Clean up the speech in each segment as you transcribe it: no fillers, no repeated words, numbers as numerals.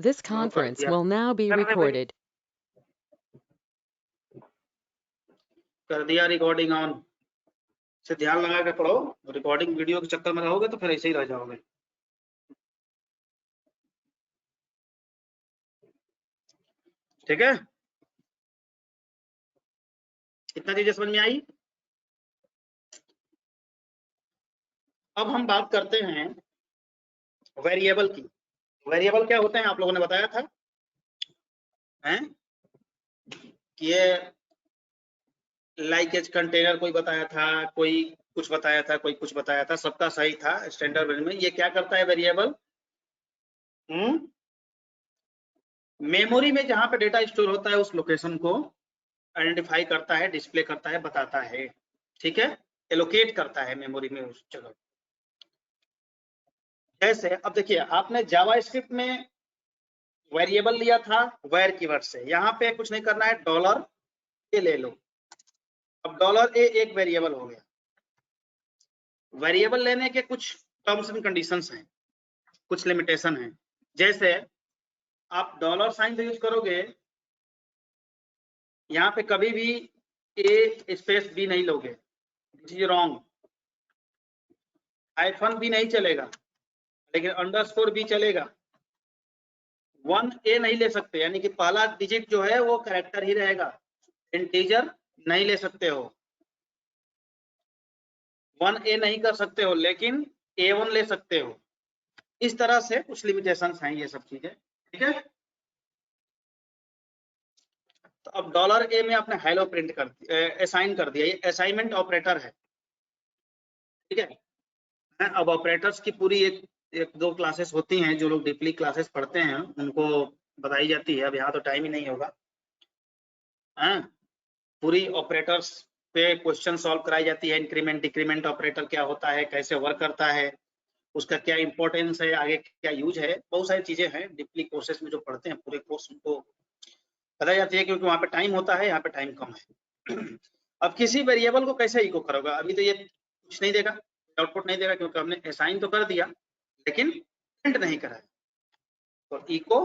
This conference will now be recorded. कर दिया recording on से ध्यान लगा के पढ़ो, रिकॉर्डिंग वीडियो के चक्कर में रहोगे तो फिर ऐसे ही रह जाओगे। ठीक है, इतना चीजें समझ में आई। अब हम बात करते हैं वेरिएबल की। वेरिएबल क्या होते हैं आप लोगों ने बताया था हैं कि ये लाइक एज कंटेनर कोई बताया था, कोई कुछ बताया था, कोई कुछ बताया था, सबका सही था स्टैंडर्ड वर्जन में। ये क्या करता है वेरिएबल, मेमोरी में जहां पे डेटा स्टोर होता है उस लोकेशन को आइडेंटिफाई करता है, डिस्प्ले करता है, बताता है। ठीक है, एलोकेट करता है मेमोरी में उस जगह। जैसे अब देखिए, आपने जावास्क्रिप्ट में वेरिएबल लिया था वेर कीवर्ड से, यहाँ पे कुछ नहीं करना है, डॉलर ए ले लो। अब डॉलर ए एक वेरिएबल हो गया। वेरिएबल लेने के कुछ टर्म्स एंड कंडीशंस हैं, कुछ लिमिटेशन हैं। जैसे आप डॉलर साइन यूज करोगे, यहाँ पे कभी भी ए स्पेस बी नहीं लोगे, दिस इज रॉन्ग। हाइफन भी नहीं चलेगा, लेकिन अंडरस्कोर भी चलेगा। 1A नहीं ले सकते, यानी कि पहला डिजिट जो है वो कैरेक्टर ही रहेगा, इंटीजर नहीं ले सकते हो। 1A नहीं कर सकते हो, लेकिन A1 ले सकते हो। इस तरह से कुछ लिमिटेशंस हैं ये सब चीजें। ठीक है, तो अब डॉलर ए में आपने हेलो प्रिंट कर असाइन कर दिया, ये असाइनमेंट ऑपरेटर है। ठीक है, अब ऑपरेटर्स की पूरी एक दो क्लासेस होती हैं, जो लोग डीपली क्लासेस पढ़ते हैं उनको बताई जाती है। अब यहाँ तो टाइम ही नहीं होगा। पूरी ऑपरेटर्स पे क्वेश्चन सॉल्व कराई जाती है। इंक्रीमेंट डिक्रीमेंट ऑपरेटर क्या होता है, कैसे वर्क करता है, उसका क्या इंपॉर्टेंस है, आगे क्या यूज है, बहुत सारी चीजें हैं डीपली कोर्सेज में जो पढ़ते हैं पूरे कोर्स उनको बताई जाती है, क्योंकि वहाँ पे टाइम होता है, यहाँ पे टाइम कम है। अब किसी वेरिएबल को कैसे इको करोगे, अभी तो ये कुछ नहीं देगा, आउटपुट नहीं देगा, क्योंकि हमने असाइन तो कर दिया लेकिन प्रिंट नहीं करा है। तो इको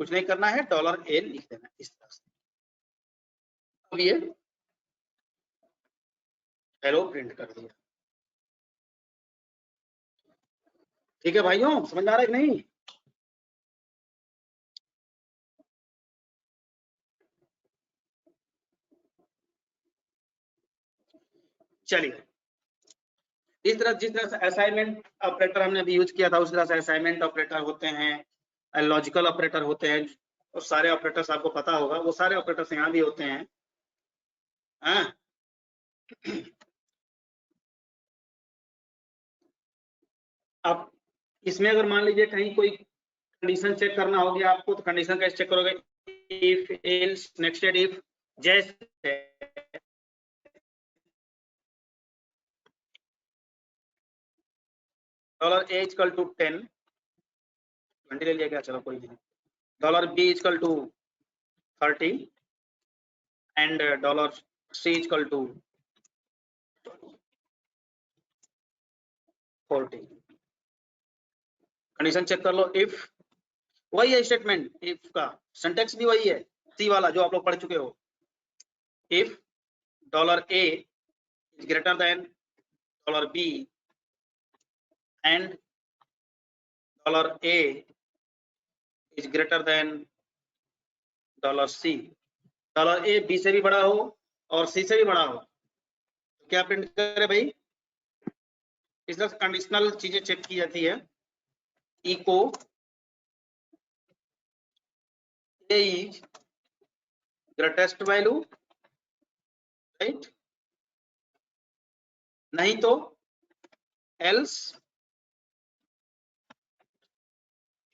कुछ नहीं करना है, डॉलर ए लिख देना इस तरह से। अब ये हेलो प्रिंट कर दिया। ठीक है भाइयों, समझ में आ रहा है कि नहीं? चलिए, इस तरह जिस तरह से असाइनमेंट ऑपरेटर हमने अभी यूज किया था, उस तरह से असाइनमेंट ऑपरेटर होते हैं, लॉजिकल ऑपरेटर होते हैं, और सारे ऑपरेटर्स आपको पता होगा, वो सारे ऑपरेटर्स यहाँ भी होते हैं। अब इसमें अगर मान लीजिए कहीं कोई कंडीशन चेक करना हो गया आपको, तो कंडीशन कैसे चेक करोगे, इफ एल्स नेक्स्टेड इफ। जैसे डॉलर ए इक्वल टू 10, 20 ले लिया क्या, चलो कोई नहीं। Dollar B equal to 30 and dollar C equal to 40। Condition check कर लो। इफ वही है स्टेटमेंट, इफ का सिंटैक्स भी वही है, सी वाला जो आप लोग पढ़ चुके हो। If dollar A is greater than dollar B and dollar A is greater than dollar C. Dollar A B से भी बड़ा हो और सी से भी बड़ा हो, तो क्या प्रिंट करे भाई? इस तरह से कंडीशनल चीजें चेक की जाती है। Echo A is greatest value, right, नहीं तो एल्स।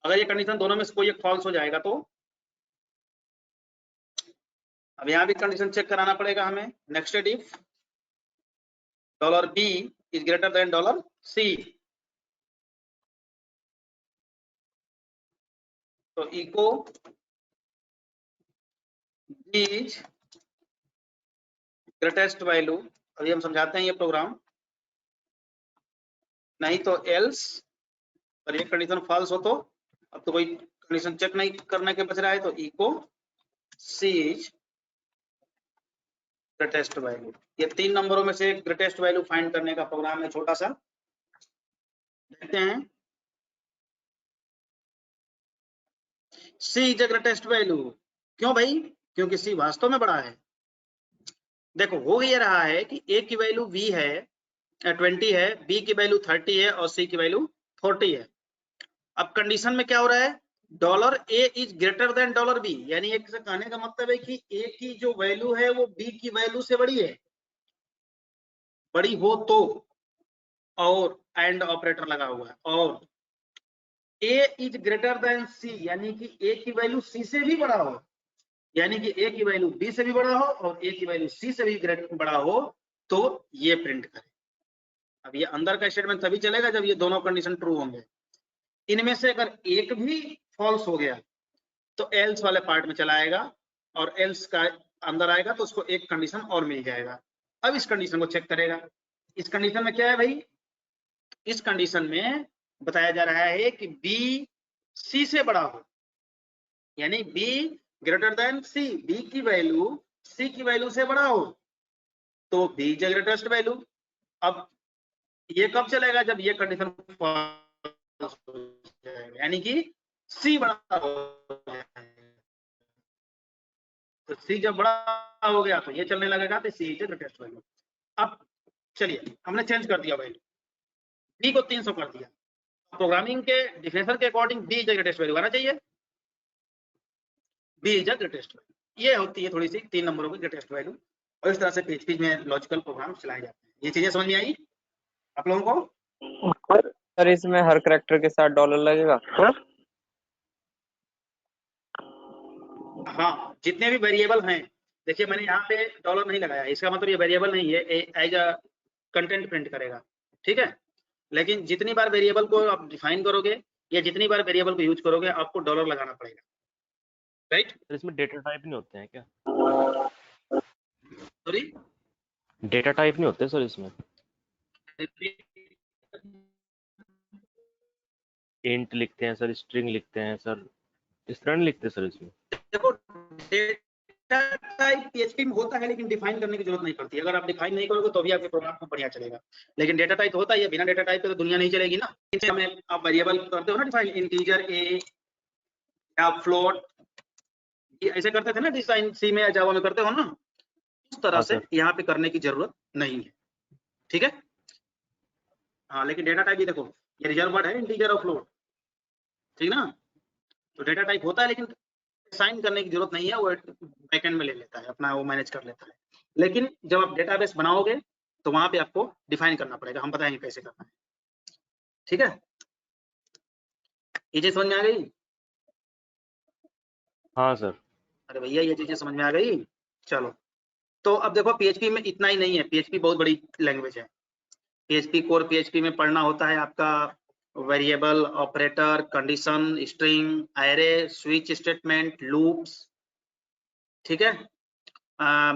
अगर ये कंडीशन दोनों में से कोई एक फॉल्स हो जाएगा तो अब यहाँ भी कंडीशन चेक कराना पड़ेगा हमें। Nested if dollar B is greater than dollar C, तो echo B is greatest value. अभी हम समझाते हैं ये प्रोग्राम, नहीं तो एल्स। पर ये कंडीशन फॉल्स हो तो अब तो कोई कंडीशन चेक नहीं करने के बच रहा है तो echo C is greatest value. ये 3 नंबरों में से ग्रेटेस्ट वैल्यू फाइंड करने का प्रोग्राम है, छोटा सा देखते हैं। सी इज ग्रेटेस्ट वैल्यू, क्यों भाई? क्योंकि सी वास्तव में बड़ा है। देखो हो ये रहा है कि ए की वैल्यू वी है 20 है, बी की वैल्यू 30 है और सी की वैल्यू 40 है। अब कंडीशन में क्या हो रहा है, dollar A is greater than dollar B, यानी एक से कहने का मतलब है कि ए की जो वैल्यू है वो बी की वैल्यू से बड़ी है, बड़ी हो तो, और एंड ऑपरेटर लगा हुआ है, और ए इज ग्रेटर देन सी, यानी कि ए की वैल्यू सी से भी बड़ा हो, यानी कि ए की वैल्यू बी से भी बड़ा हो और ए की वैल्यू सी से भी बड़ा हो, तो ये प्रिंट करें। अब ये अंदर का स्टेटमेंट तभी चलेगा जब ये दोनों कंडीशन ट्रू होंगे। इनमें से अगर एक भी फॉल्स हो गया तो एल्स वाले पार्ट में चला आएगा, और एल्स का अंदर आएगा तो उसको एक कंडीशन और मिल जाएगा। अब इस कंडीशन को चेक करेगा। इस कंडीशन में क्या है भाई, इस कंडीशन में बताया जा रहा है कि बी सी से बड़ा हो, यानी B greater than C, B की वैल्यू सी की वैल्यू से बड़ा हो तो बी इज ग्रेटेस्ट वैल्यू। अब ये कब चलेगा, जब ये कंडीशन फॉल्स हो जाएगा, यानी कि सी बड़ा हो जाएगा। तो सी जब बड़ा हो गया तो ये चलने लगेगा, तो सी इज ग्रेटेस्ट वैल्यू। अब चलिए हमने चेंज कर दिया वैल्यू, बी को 300 कर दिया। प्रोग्रामिंग के डिफिनेशन के according B is greatest value आना चाहिए, बी इज ग्रेटेस्ट वैल्यू। ये होती है थोड़ी सी 3 नंबरों की ग्रेटेस्ट वैल्यू, और इस तरह से पीएचपी में लॉजिकल प्रोग्राम चलाए जाते हैं। ये चीजें समझ में आई आप लोगों को? सर इसमें हर कैरेक्टर के साथ डॉलर लगेगा? हाँ, जितने भी वेरिएबल हैं, देखिए मैंने यहाँ पे डॉलर नहीं लगाया, इसका मतलब ये वेरिएबल नहीं है, एज अ कंटेंट प्रिंट करेगा, ठीक है। लेकिन जितनी बार वेरिएबल को आप डिफाइन करोगे या जितनी बार वेरिएबल को यूज करोगे आपको डॉलर लगाना पड़ेगा, राइट। सर इसमें डेटा टाइप नहीं होते हैं क्या? सॉरी, डेटा टाइप नहीं होते सर इसमें? इंट लिखते हैं सर, स्ट्रिंग लिखते हैं सर, इस तरह नहीं लिखते सर इसमें? देखो डेटा टाइप पीएचपी में होता है लेकिन डिफाइन करने की जरूरत नहीं पड़ती। अगर आप डिफाइन नहीं करोगे तो भी आपके प्रोग्राम को बढ़िया चलेगा, लेकिन डेटा टाइप होता है, बिना डेटा टाइप के तो दुनिया नहीं चलेगी ना। इसमें आप वेरिएबल करते हो ना डिफाइन, इंटीजर ए या फ्लोट, ऐसे करते थे ना डिजाइन, सी में या जावा में करते हो ना, उस तरह से यहाँ पे करने की जरूरत नहीं है, ठीक है। हाँ, लेकिन डेटा टाइप भी देखो, ये रिजर्व वर्ड है इंटीजर और फ्लोट, ठीक ना। तो डेटा टाइप होता है लेकिन साइन करने की जरूरत नहीं है, वो बैकएंड में ले लेता है अपना, वो मैनेज कर लेता है। लेकिन जब आप डेटाबेस बनाओगे तो वहां पे आपको डिफाइन करना पड़ेगा, हम बताएंगे कैसे करना है, ठीक है। ये चीज समझ में आ गई? हाँ सर। अरे भैया ये चीजें समझ में आ गई, चलो। तो अब देखो पीएचपी में इतना ही नहीं है, पीएचपी बहुत बड़ी लैंग्वेज है। पीएचपी कोर पीएचपी में पढ़ना होता है आपका variable, operator, condition, string, array, switch statement, loops, ठीक है,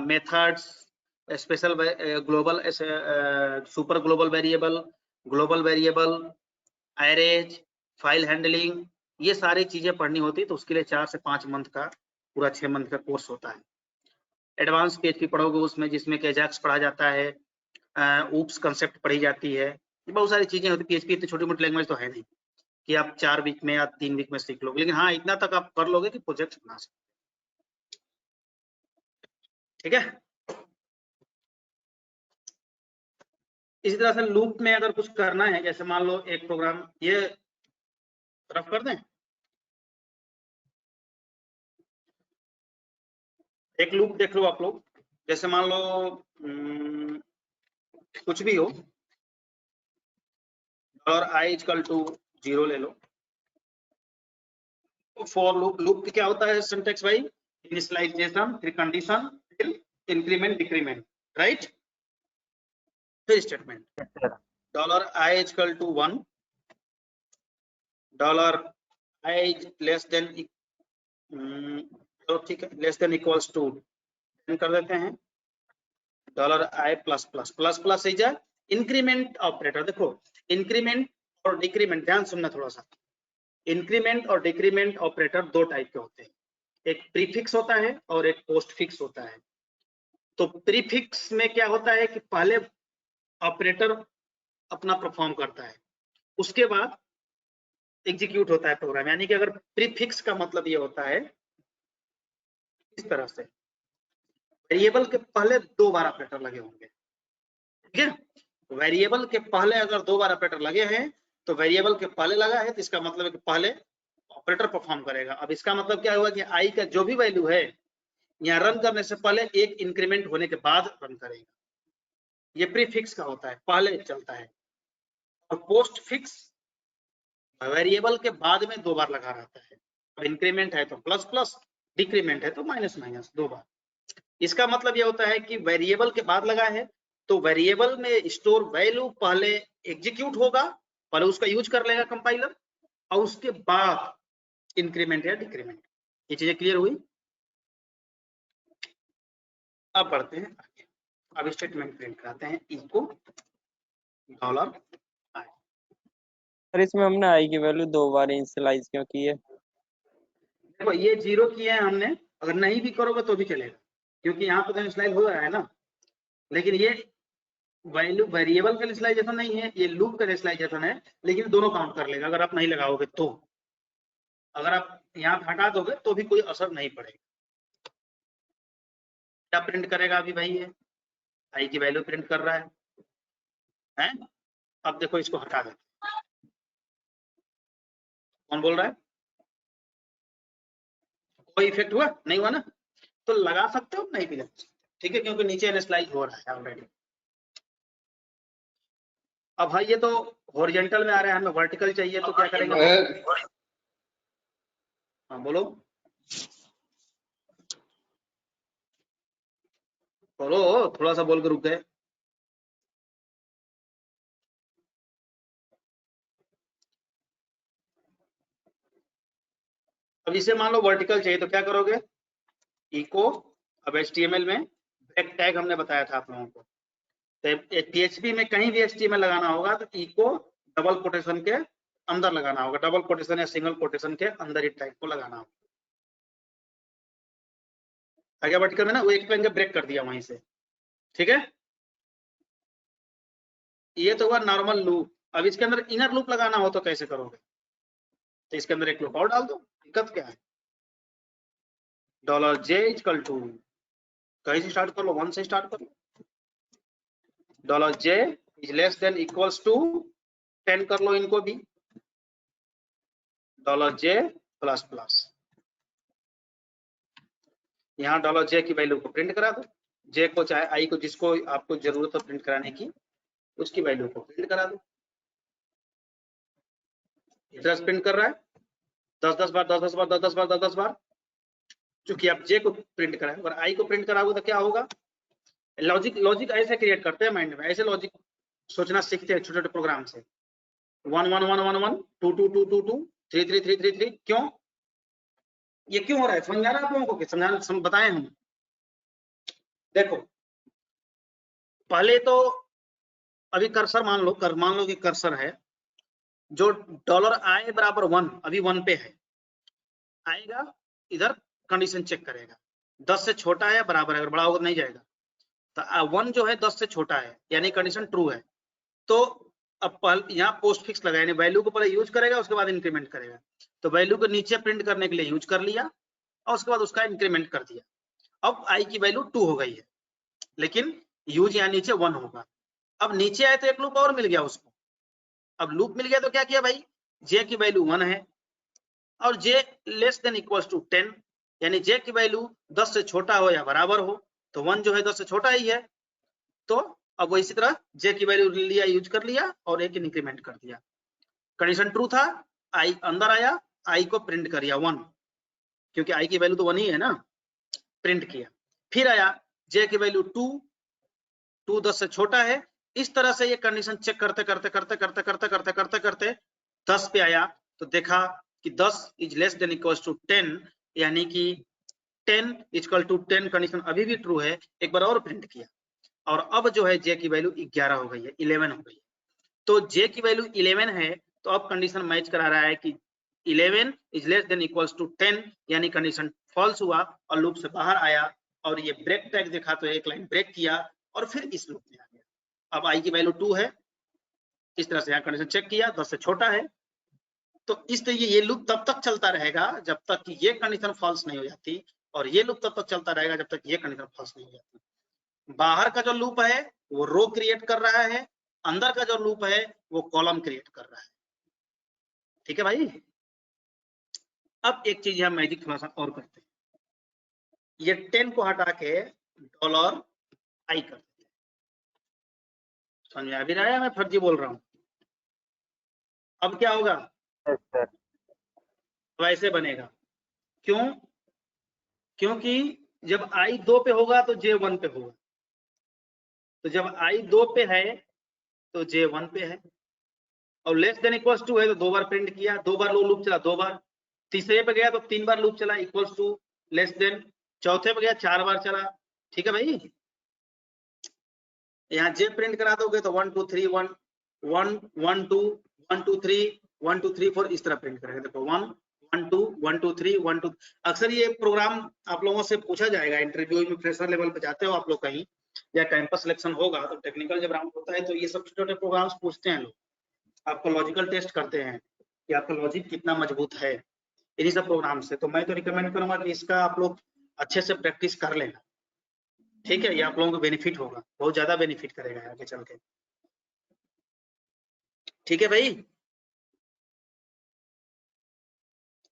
methods, special global super global variable, arrays, file handling, ये सारी चीजें पढ़नी होती है। तो उसके लिए 4 से 5 मंथ का पूरा 6 मंथ का कोर्स होता है। एडवांस पीएचपी पढ़ोगे उसमें, जिसमें कि एजाक्स पढ़ा जाता है, ऊप्स कंसेप्ट पढ़ी जाती है, बहुत सारी चीजें होती है। पीएचपी इतनी छोटी मोटी लैंग्वेज तो है नहीं कि आप 4 वीक में या 3 वीक में सीख लोगे, लेकिन हाँ इतना तक आप कर लोगे कि प्रोजेक्ट बना सकते, ठीक है। इसी तरह से लूप में अगर कुछ करना है, जैसे मान लो एक प्रोग्राम, ये रफ कर दें, एक लूप देख लो आप लोग, जैसे मान लो कुछ भी हो, और i इक्वल टू 0 ले लो। फॉर लूप क्या होता है सिंटेक्स भाई, इनिशियलाइजेशन, फिर कंडीशन, फिर इंक्रीमेंट डिक्रीमेंट, राइट। फिर statement dollar i equal to 1, dollar i less than, तो ठीक है, लेस देन इक्वल्स टू कर देते हैं, dollar i plus plus plus plus is increment operator. देखो इंक्रीमेंट और डिक्रीमेंट, ध्यान सुनना थोड़ा सा, इंक्रीमेंट और डिक्रीमेंट ऑपरेटर दो टाइप के होते हैं, एक प्रीफिक्स होता है और एक पोस्ट फिक्स होता है। तो प्रीफिक्स में क्या होता है कि पहले ऑपरेटर अपना परफॉर्म करता है, उसके बाद एग्जीक्यूट होता है प्रोग्राम। यानी कि अगर प्रीफिक्स का मतलब ये होता है इस तरह से, वेरिएबल के पहले 2 बार ऑपरेटर लगे होंगे, ठीक है। वेरिएबल के पहले अगर 2 बार ऑपरेटर लगे हैं तो वेरिएबल के पहले लगा है तो इसका मतलब है कि पहले ऑपरेटर परफॉर्म करेगा। अब इसका मतलब क्या हुआ कि आई का जो भी वैल्यू है यहाँ रन करने से पहले एक इंक्रीमेंट होने के बाद रन करेगा। ये प्रीफिक्स का होता है, पहले चलता है। और पोस्ट फिक्स वेरिएबल के बाद में 2 बार लगा रहता है। अब इंक्रीमेंट है तो प्लस प्लस, डिक्रीमेंट है तो माइनस माइनस, 2 बार। इसका मतलब यह होता है कि वेरिएबल के बाद लगा है तो वेरिएबल में स्टोर वैल्यू पहले एग्जीक्यूट होगा, पहले उसका यूज कर लेगा कंपाइलर, और उसके बाद इंक्रीमेंट या डिक्रीमेंट। ये चीजें क्लियर हुई? अब बढ़ते हैं आगे। अब स्टेटमेंट प्रिंट कराते हैं, इको डॉलर आई। सर इसमें हमने आई की वैल्यू 2 बार इनिशियलाइज क्यों की है? देखो ये 0 किए हैं हमने, अगर नहीं भी करोगे तो भी चलेगा क्योंकि यहाँ पे तो इनिशियलाइज हो रहा है ना। लेकिन ये वैल्यू वेरिएबल का इनिशियलाइजेशन नहीं है, ये लूप का इनिशियलाइजेशन है, लेकिन दोनों काउंट कर लेगा अगर आप नहीं लगाओगे तो। अगर आप यहाँ हटा दोगे तो भी कोई असर नहीं पड़ेगा। क्या प्रिंट करेगा अभी भाई? ये आई की वैल्यू प्रिंट कर रहा है? अब देखो इसको हटा दे, कौन बोल रहा है? कोई इफेक्ट हुआ? नहीं हुआ ना? तो लगा सकते हो, नहीं भी लगा सकते, ठीक है, क्योंकि नीचे इनिशियलाइज हो रहा है ऑलरेडी। अब भाई ये तो हॉरिजॉन्टल में आ रहा है, हमें वर्टिकल चाहिए, तो क्या करेंगे? हाँ बोलो बोलो, थोड़ा सा बोल के रुक गए। अब इसे मान लो वर्टिकल चाहिए तो क्या करोगे? इको, अब HTML में ब्रेक टैग हमने बताया था आप लोगों को, तो PHP में कहीं भी HTML लगाना होगा तो इको डबल कोटेशन के अंदर लगाना होगा, डबल कोटेशन या सिंगल कोटेशन के अंदर ही टैग को लगाना होगा। आगे वर्टिकल में ना वो एक पे ब्रेक कर दिया वहीं से, ठीक है। ये तो हुआ नॉर्मल लूप। अब इसके अंदर इनर लूप लगाना हो तो कैसे करोगे? तो इसके अंदर एक लूप और डाल दो, दिक्कत क्या है? $j इक्वल टू, कहीं से स्टार्ट कर लो, 1 से स्टार्ट कर लो। $j is less than equals to 10 कर लो इनको भी, $j प्लस प्लस, यहाँ $j की वैल्यू को प्रिंट करा दो, j को चाहे i को, जिसको आपको जरूरत है प्रिंट कराने की उसकी वैल्यू को प्रिंट करा दो। इधर प्रिंट कर रहा है 10-10 बार 10-10 बार 10-10 बार 10-10 बार, चूंकि आप j को प्रिंट कराए, अगर i को प्रिंट कराओगे तो क्या होगा? लॉजिक ऐसे क्रिएट करते हैं माइंड में, ऐसे लॉजिक सोचना सीखते हैं छोटे छोटे प्रोग्राम से। 1 1 1 1 1 2 2 2 2 2 3 3 3 3 3। क्यों ये क्यों हो रहा है? समझा रहा है आप लोगों को कि समझाना बताएं हम? देखो पहले तो अभी कर्सर मान लो कि कर्सर है जो $i बराबर 1, अभी 1 पे है, आएगा इधर कंडीशन चेक करेगा 10 से छोटा है या बराबर है, अगर बड़ा होगा तो नहीं जाएगा। तो 1 जो है 10 से छोटा है यानी कंडीशन ट्रू है, तो अब यहाँ पोस्ट फिक्स लगा, यानी वैल्यू को पहले यूज करेगा उसके बाद इंक्रीमेंट करेगा। तो वैल्यू को नीचे प्रिंट करने के लिए यूज कर लिया और उसके बाद उसका इंक्रीमेंट कर दिया। अब i की वैल्यू 2 हो गई है, लेकिन यूज यहाँ नीचे 1 होगा। अब नीचे आए तो एक लूप और मिल गया उसको। अब लूप मिल गया तो क्या किया भाई? j की वैल्यू 1 है और j less than equals to 10, यानी j की वैल्यू 10 से छोटा हो या बराबर हो, तो 1 जो है 10 से छोटा ही है। तो अब वो इसी तरह j की वैल्यू लिया, यूज कर लिया और एक इंक्रीमेंट कर दिया। कंडीशन ट्रू था, i अंदर आया, i को प्रिंट कर दिया 1, क्योंकि i की वैल्यू तो 1 ही है ना, प्रिंट किया। फिर आया j की वैल्यू 2 10 से छोटा है। इस तरह से ये कंडीशन चेक करते करते करते करते करते करते करते करते 10 पे आया तो देखा कि 10 is less than equals to 10, यानी कि 10 इक्वल टू 10 कंडीशन अभी भी ट्रू है। एक बार और प्रिंट किया और अब जो है j की वैल्यू 11 हो गई है, 11 हो गई है। तो j की वैल्यू 11 है तो अब कंडीशन मैच करा रहा है कि 11 is less than equals to 10, यानी कंडीशन फॉल्स हुआ और लूप से बाहर आया और ये ब्रेक टैग देखा तो एक लाइन ब्रेक किया और फिर इस लूप में आ गया। अब i की वैल्यू 2 है, इस तरह से यहाँ कंडीशन चेक किया 10 से छोटा है, तो इस तरह ये लूप तब तक चलता रहेगा जब तक कि ये कंडीशन फॉल्स नहीं हो जाती, और ये लूप तब तक चलता रहेगा जब तक ये कंडीशन फॉल्स नहीं हो जाती। बाहर का जो लूप है वो रो क्रिएट कर रहा है, अंदर का जो लूप है वो कॉलम क्रिएट कर रहा है। ठीक है भाई। अब एक चीज हम मैजिक थोड़ा सा और करते हैं, ये 10 को हटा के $i कर देते हैं। समझ में आ भी रहा है, मैं फर्जी बोल रहा हूं? अब क्या होगा? Yes sir. वैसे बनेगा। क्यों? क्योंकि जब i 2 पे होगा तो j 1 पे होगा, तो जब i 2 पे है तो j 1 पे है, और लेस देन इक्वल्स टू है तो 2 बार प्रिंट किया, 2 बार लूप चला, 2 बार, तीसरे पे गया तो 3 बार लूप चला इक्वल्स टू लेस देन, चौथे पे गया 4 बार चला। ठीक है भाई। यहाँ j प्रिंट करा दोगे तो 1 2 3 1 1 1 2 1 2 3 1 2 3 4 इस तरह प्रिंट करेंगे। देखो 1 1 2 1 2 3 1 2। अक्सर ये प्रोग्राम आप लोगों से पूछा जाएगा इंटरव्यू में, फ्रेशर लेवल पे जाते हो आप लोग कहीं या कैंपस सिलेक्शन होगा तो टेक्निकल जब राउंड होता है तो ये सब छोटे छोटे प्रोग्राम्स पूछते हैं लोग, आपको लॉजिकल टेस्ट करते हैं कि आपका लॉजिक कितना मजबूत है इन्हीं सब प्रोग्राम से। तो मैं तो रिकमेंड करूंगा कि इसका आप लोग अच्छे से प्रैक्टिस कर लेना। ठीक है, ये आप लोगों को बेनिफिट होगा, बहुत ज्यादा बेनिफिट करेगा आगे चल के। ठीक है भाई।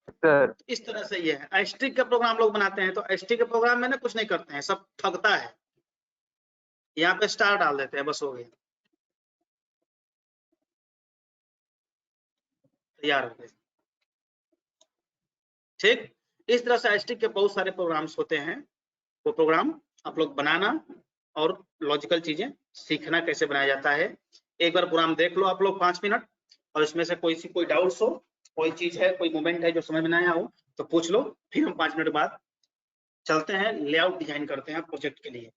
सर इस तरह से ये है। एस्ट्रिक का प्रोग्राम लोग बनाते हैं तो एस्ट्रिक के प्रोग्राम में ना कुछ नहीं करते हैं, सब ठगता है। यहाँ पे स्टार डाल देते हैं, बस हो गया, तैयार हो गए। ठीक, इस तरह से एस्ट्रिक के बहुत सारे प्रोग्राम्स होते हैं, वो प्रोग्राम आप लोग बनाना और लॉजिकल चीजें सीखना कैसे बनाया जाता है। एक बार प्रोग्राम देख लो आप लोग 5 मिनट, और इसमें से कोई डाउट्स हो, कोई चीज है, कोई मोमेंट है जो समझ में ना आया हो तो पूछ लो, फिर हम 5 मिनट बाद चलते हैं लेआउट डिजाइन करते हैं प्रोजेक्ट के लिए।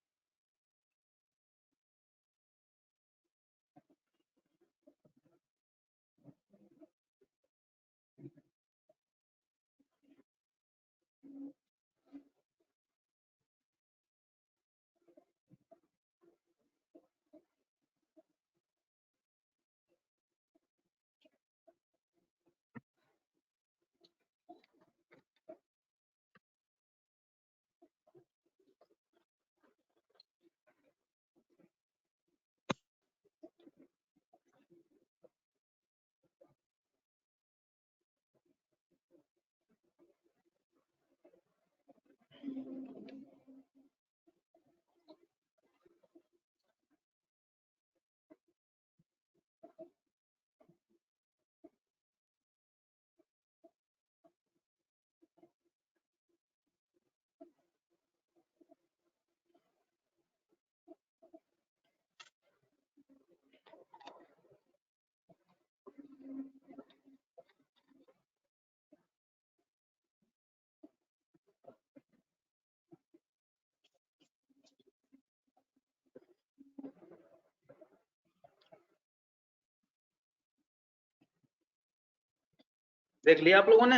देख लिया आप लोगों ने?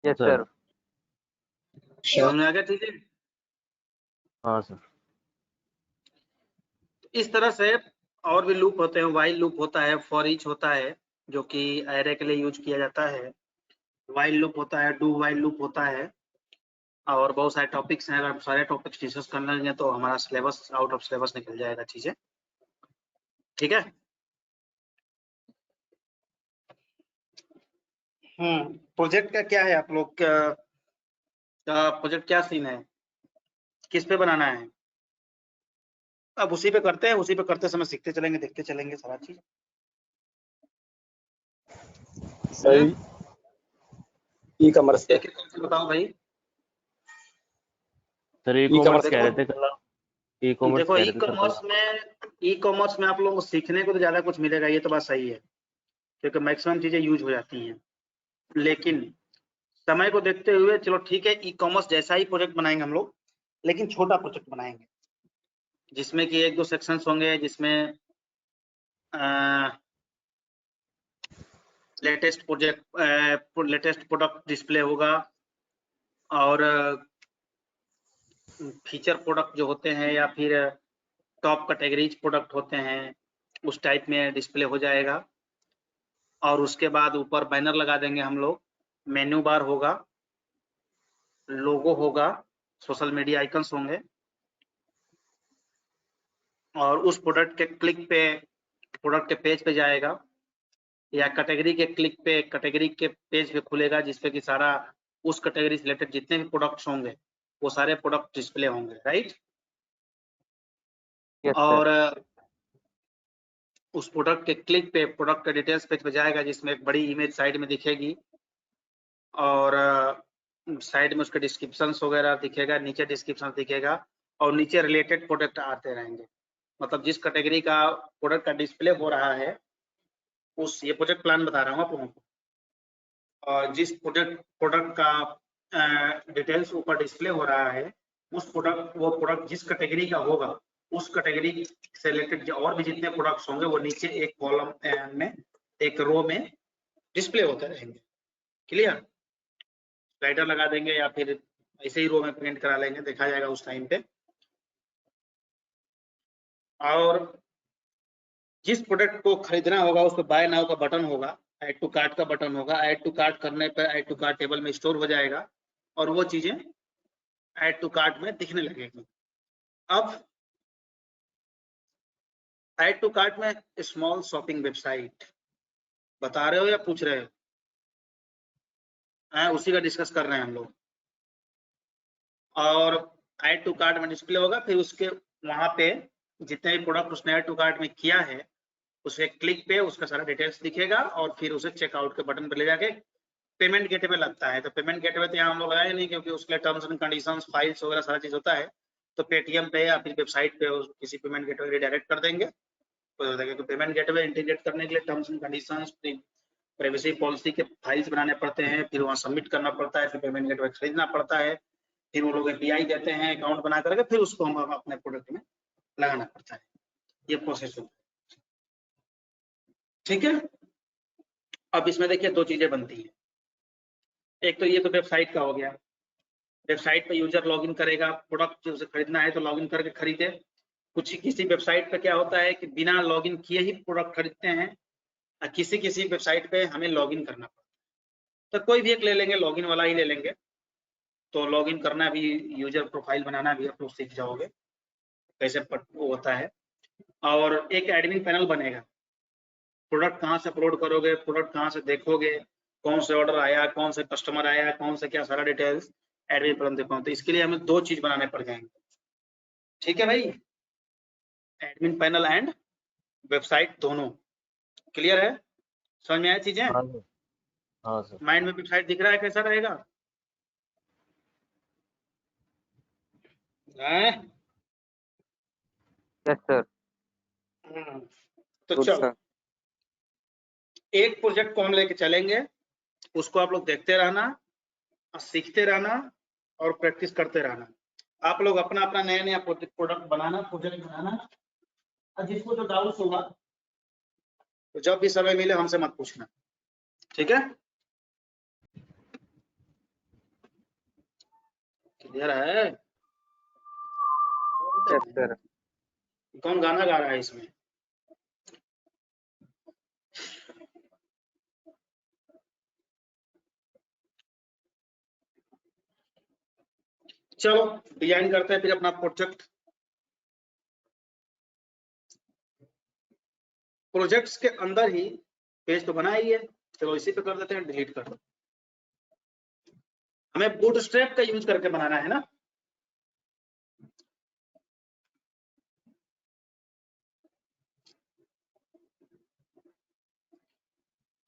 Yes sir. समझ में आ गया चीजें? हाँ सर। इस तरह से और भी लूप होते हैं, व्हाइल लूप होता है, फॉर ईच होता है जो कि एरे के लिए यूज किया जाता है, व्हाइल लूप होता है, डू व्हाइल लूप होता है, और बहुत सारे टॉपिक्स हैं। अगर हम सारे टॉपिक्स डिस्कस करने लगे तो हमारा सिलेबस आउट ऑफ सिलेबस निकल जाएगा चीजें। ठीक है। प्रोजेक्ट का क्या है, आप लोग का प्रोजेक्ट क्या सीन है, किस पे बनाना है? अब उसी पे करते हैं, उसी पे करते समय सीखते चलेंगे, देखते चलेंगे सारा चीज। सही ई कॉमर्स पे। एक बताओ भाई। सर ई कॉमर्स कह रहे थे कल आप, ई कॉमर्स देखो कह ई रहे थे सर कल। कॉमर्स में आप लोगों को सीखने को तो ज्यादा कुछ मिलेगा, ये तो बात सही है, क्योंकि मैक्सिमम चीजें यूज हो जाती हैं। लेकिन समय को देखते हुए चलो ठीक है, ई कॉमर्स जैसा ही प्रोजेक्ट बनाएंगे हम लोग, लेकिन छोटा प्रोजेक्ट बनाएंगे जिसमें कि 1-2 सेक्शंस होंगे, जिसमें लेटेस्ट प्रोडक्ट डिस्प्ले होगा, और फीचर प्रोडक्ट जो होते हैं या फिर टॉप कैटेगरीज प्रोडक्ट होते हैं उस टाइप में डिस्प्ले हो जाएगा। और उसके बाद ऊपर बैनर लगा देंगे हम लोग, मेन्यू बार होगा, लोगो होगा, सोशल मीडिया आइकन्स होंगे, और उस प्रोडक्ट के क्लिक पे प्रोडक्ट के पेज पे जाएगा, या कैटेगरी के क्लिक पे कैटेगरी के पेज पे खुलेगा, जिसपे कि सारा उस कैटेगरी से रिलेटेड जितने भी प्रोडक्ट्स होंगे वो सारे प्रोडक्ट डिस्प्ले होंगे, राइट। और उस प्रोडक्ट के क्लिक पे प्रोडक्ट का डिटेल्स पेज पे जाएगा, जिसमें एक बड़ी इमेज साइड में दिखेगी, और साइड में उसके डिस्क्रिप्शन वगैरह दिखेगा, नीचे डिस्क्रिप्शन दिखेगा, और नीचे रिलेटेड प्रोडक्ट आते रहेंगे। मतलब जिस कैटेगरी का प्रोडक्ट का डिस्प्ले हो रहा है उस, ये प्रोजेक्ट प्लान बता रहा हूँ आप लोगों को, और जिस प्रोडक्ट का डिटेल्स ऊपर डिस्प्ले हो रहा है उस वो प्रोडक्ट जिस कैटेगरी का होगा उस कैटेगरी से रिलेटेड और भी जितने प्रोडक्ट्स होंगे वो नीचे एक कॉलम में, एक रो में डिस्प्ले होते रहेंगे। क्लियर? स्लाइडर लगा देंगे या फिर ऐसे ही रो में प्रिंट करा लेंगे, देखा जाएगा उस टाइम पे। और जिस प्रोडक्ट को खरीदना होगा उस पर बाय नाउ का बटन होगा, ऐड टू कार्ट का बटन होगा। ऐड टू कार्ट करने पर ऐड टू कार्ट टेबल में स्टोर हो जाएगा और वो चीजें ऐड टू कार्ट में दिखने लगेगी। अब ऐड टू कार्ट में स्मॉल शॉपिंग वेबसाइट बता रहे हो या पूछ रहे हो? उसी का डिस्कस कर रहे हैं हम लोग। और ऐड टू कार्ट में डिस्प्ले होगा, फिर उसके वहां पे जितने भी प्रोडक्ट उसने ऐड टू कार्ट में किया है उसे क्लिक पे उसका सारा डिटेल्स दिखेगा, और फिर उसे चेकआउट के बटन पर ले जाके पेमेंट गेटवे लगता है। तो पेमेंट गेटवे तो यहाँ हम लोग लगाए नहीं, क्योंकि उसके लिए टर्म्स एंड कंडीशंस, फाइल्स वगैरह सारा चीज होता है। तो पेटीएम पे या फिर वेबसाइट पे किसी पेमेंट गेटवे रिडायरेक्ट कर देंगे। तो पेमेंट गेटवे इंटीग्रेट करने के लिए terms and conditions, privacy policy के फाइल्स बनाने पड़ते हैं, फिर वहाँ सबमिट करना पड़ता है, फिर पेमेंट गेटवे खरीदना पड़ता है, फिर वो लोग API देते हैं अकाउंट बना करके, फिर उसको हम अपने प्रोडक्ट में लगाना पड़ता है। ये प्रोसेस होता है, ठीक है। अब इसमें देखिए दो चीजें बनती हैं। एक तो ये तो वेबसाइट का हो गया, वेबसाइट पे यूजर लॉगिन करेगा, प्रोडक्ट जो उसे खरीदना है तो लॉगिन करके खरीदे। किसी वेबसाइट पे क्या होता है कि बिना लॉगिन किए ही प्रोडक्ट खरीदते हैं, और किसी वेबसाइट पे हमें लॉगिन करना पड़ता है। तो कोई भी एक ले लेंगे, लॉगिन वाला ही ले लेंगे। तो लॉगिन करना भी, यूजर प्रोफाइल बनाना भी आप लोग सीख जाओगे कैसे वो होता है। और एक एडमिन पैनल बनेगा, प्रोडक्ट कहाँ से अपलोड करोगे, प्रोडक्ट कहाँ से देखोगे, कौन से ऑर्डर आया, कौन से कस्टमर आया, कौन से क्या, सारा डिटेल्स एडमिन पैनल देखो। तो इसके लिए हमें दो चीज बनाने पड़ जाएंगे, ठीक है भाई। एडमिन पैनल एंड वेबसाइट दोनों। क्लियर है? समझ में आया चीजें? हाँ सर। माइंड में वेबसाइट दिख रहा है कैसा रहेगा? Yes sir. तो चलो, एक प्रोजेक्ट को हम लेके चलेंगे, उसको आप लोग देखते रहना, सीखते रहना और प्रैक्टिस करते रहना। आप लोग अपना अपना नया नया प्रोडक्ट बनाना, प्रोजेक्ट बनाना, और जिसको जो डाउट्स होगा तो जब भी समय मिले हमसे मत पूछना, ठीक है? क्लियर है? Yes sir. कौन गाना गा रहा है इसमें? चलो डिजाइन करते हैं फिर अपना प्रोजेक्ट। प्रोजेक्ट्स के अंदर ही पेज तो बना ही है, चलो इसी पे कर देते हैं, डिलीट कर दो। हमें बूटस्ट्रैप का यूज करके बनाना है ना।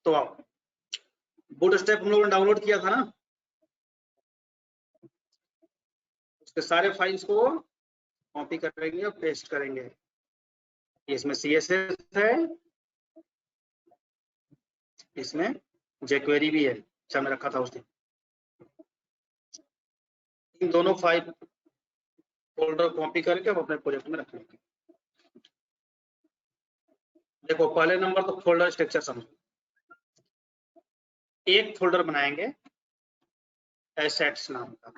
तो आओ, बूटस्ट्रैप हम लोगों ने डाउनलोड किया था ना, उसके सारे फाइल्स को कॉपी करेंगे और पेस्ट करेंगे। इसमें CSS है, इसमें jQuery भी है, अच्छा मैं रखा था उस दिन। इन दोनों फाइल फोल्डर कॉपी करके हम अपने प्रोजेक्ट में रख लेंगे। देखो पहले नंबर तो फोल्डर स्ट्रक्चर समझो। एक फोल्डर बनाएंगे एसेट्स नाम का,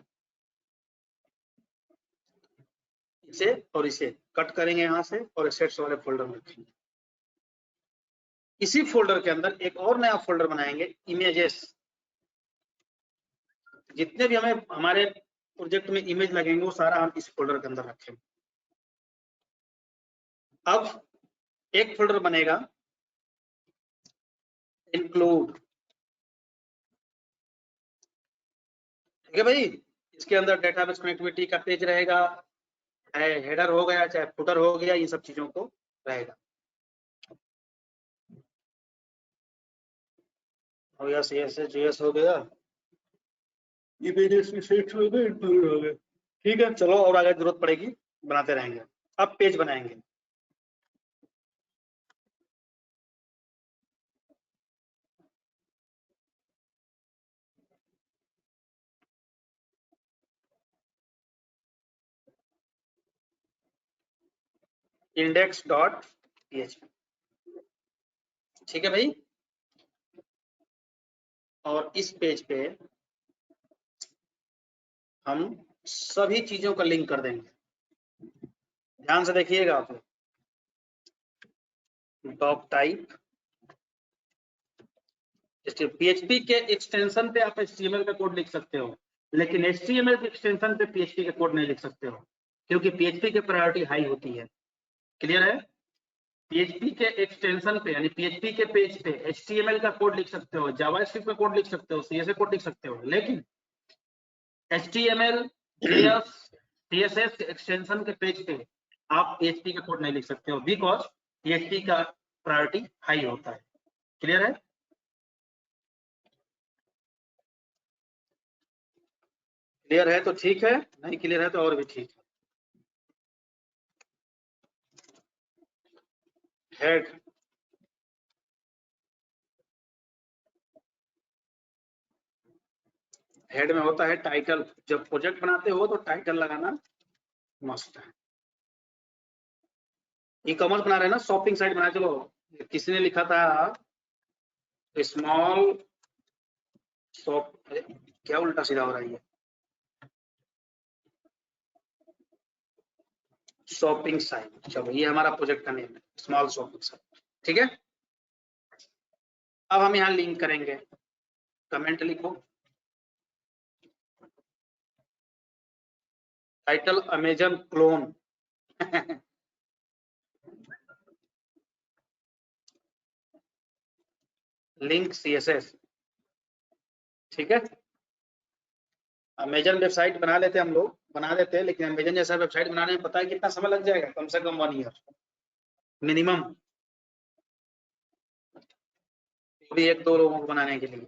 इसे और इसे कट करेंगे यहाँ से और एसेट्स वाले फोल्डर में रखेंगे। इसी फोल्डर के अंदर एक और नया फोल्डर बनाएंगे इमेजेस। जितने भी हमें हमारे प्रोजेक्ट में इमेज लगेंगे वो सारा हम इस फोल्डर के अंदर रखेंगे। अब एक फोल्डर बनेगा इंक्लूड, ठीक है भाई। इसके अंदर डेटाबेस कनेक्टिविटी का पेज रहेगा, चाहे हेडर हो गया चाहे फुटर हो गया, इन सब चीजों को रहेगा। हो गया CSS हो गया, इमेजेस सेट हो गए, इंक्लूड हो गए। ठीक है, चलो और आगे जरूरत पड़ेगी बनाते रहेंगे। अब पेज बनाएंगे। index.php, ठीक है भाई। और इस पेज पे हम सभी चीजों का लिंक कर देंगे। ध्यान से देखिएगा आप लोग। डॉक टाइप, PHP के एक्सटेंशन पे आप HTML का कोड लिख सकते हो, लेकिन HTML के एक्सटेंशन पे PHP का कोड नहीं लिख सकते हो, क्योंकि PHP की प्रायोरिटी हाई होती है। क्लियर है? PHP के एक्सटेंशन पे यानी PHP के पेज पे HTML का कोड लिख सकते हो, जावास्क्रिप्ट का कोड लिख सकते हो, CSS कोड लिख सकते हो, लेकिन HTML, JS, CSS एक्सटेंशन के पेज पे आप PHP का कोड नहीं लिख सकते हो, बिकॉज PHP का प्रायोरिटी हाई होता है। क्लियर है? क्लियर है तो ठीक है, नहीं क्लियर है तो और भी ठीक है। हेड, हेड में होता है टाइटल। जब प्रोजेक्ट बनाते हो तो टाइटल लगाना मस्ट है। ई कॉमर्स बना रहे हैं ना, शॉपिंग साइट बना, चलो किसी ने लिखा था स्मॉल शॉप, क्या उल्टा सीधा हो रहा है ये, शॉपिंग साइट। चलो ये हमारा प्रोजेक्ट का नेम है, स्मॉल शॉपिंग साइट। ठीक है, अब हम यहाँ लिंक करेंगे। कमेंट लिखो, title Amazon clone link CSS। ठीक है, अमेजन वेबसाइट बना लेते हम लोग, बना देते हैं, लेकिन अमेजन जैसा वेबसाइट बनाने में पता है कितना समय लग जाएगा? कम से कम 1 ईयर मिनिमम, भी 1-2 लोगों को बनाने के लिए।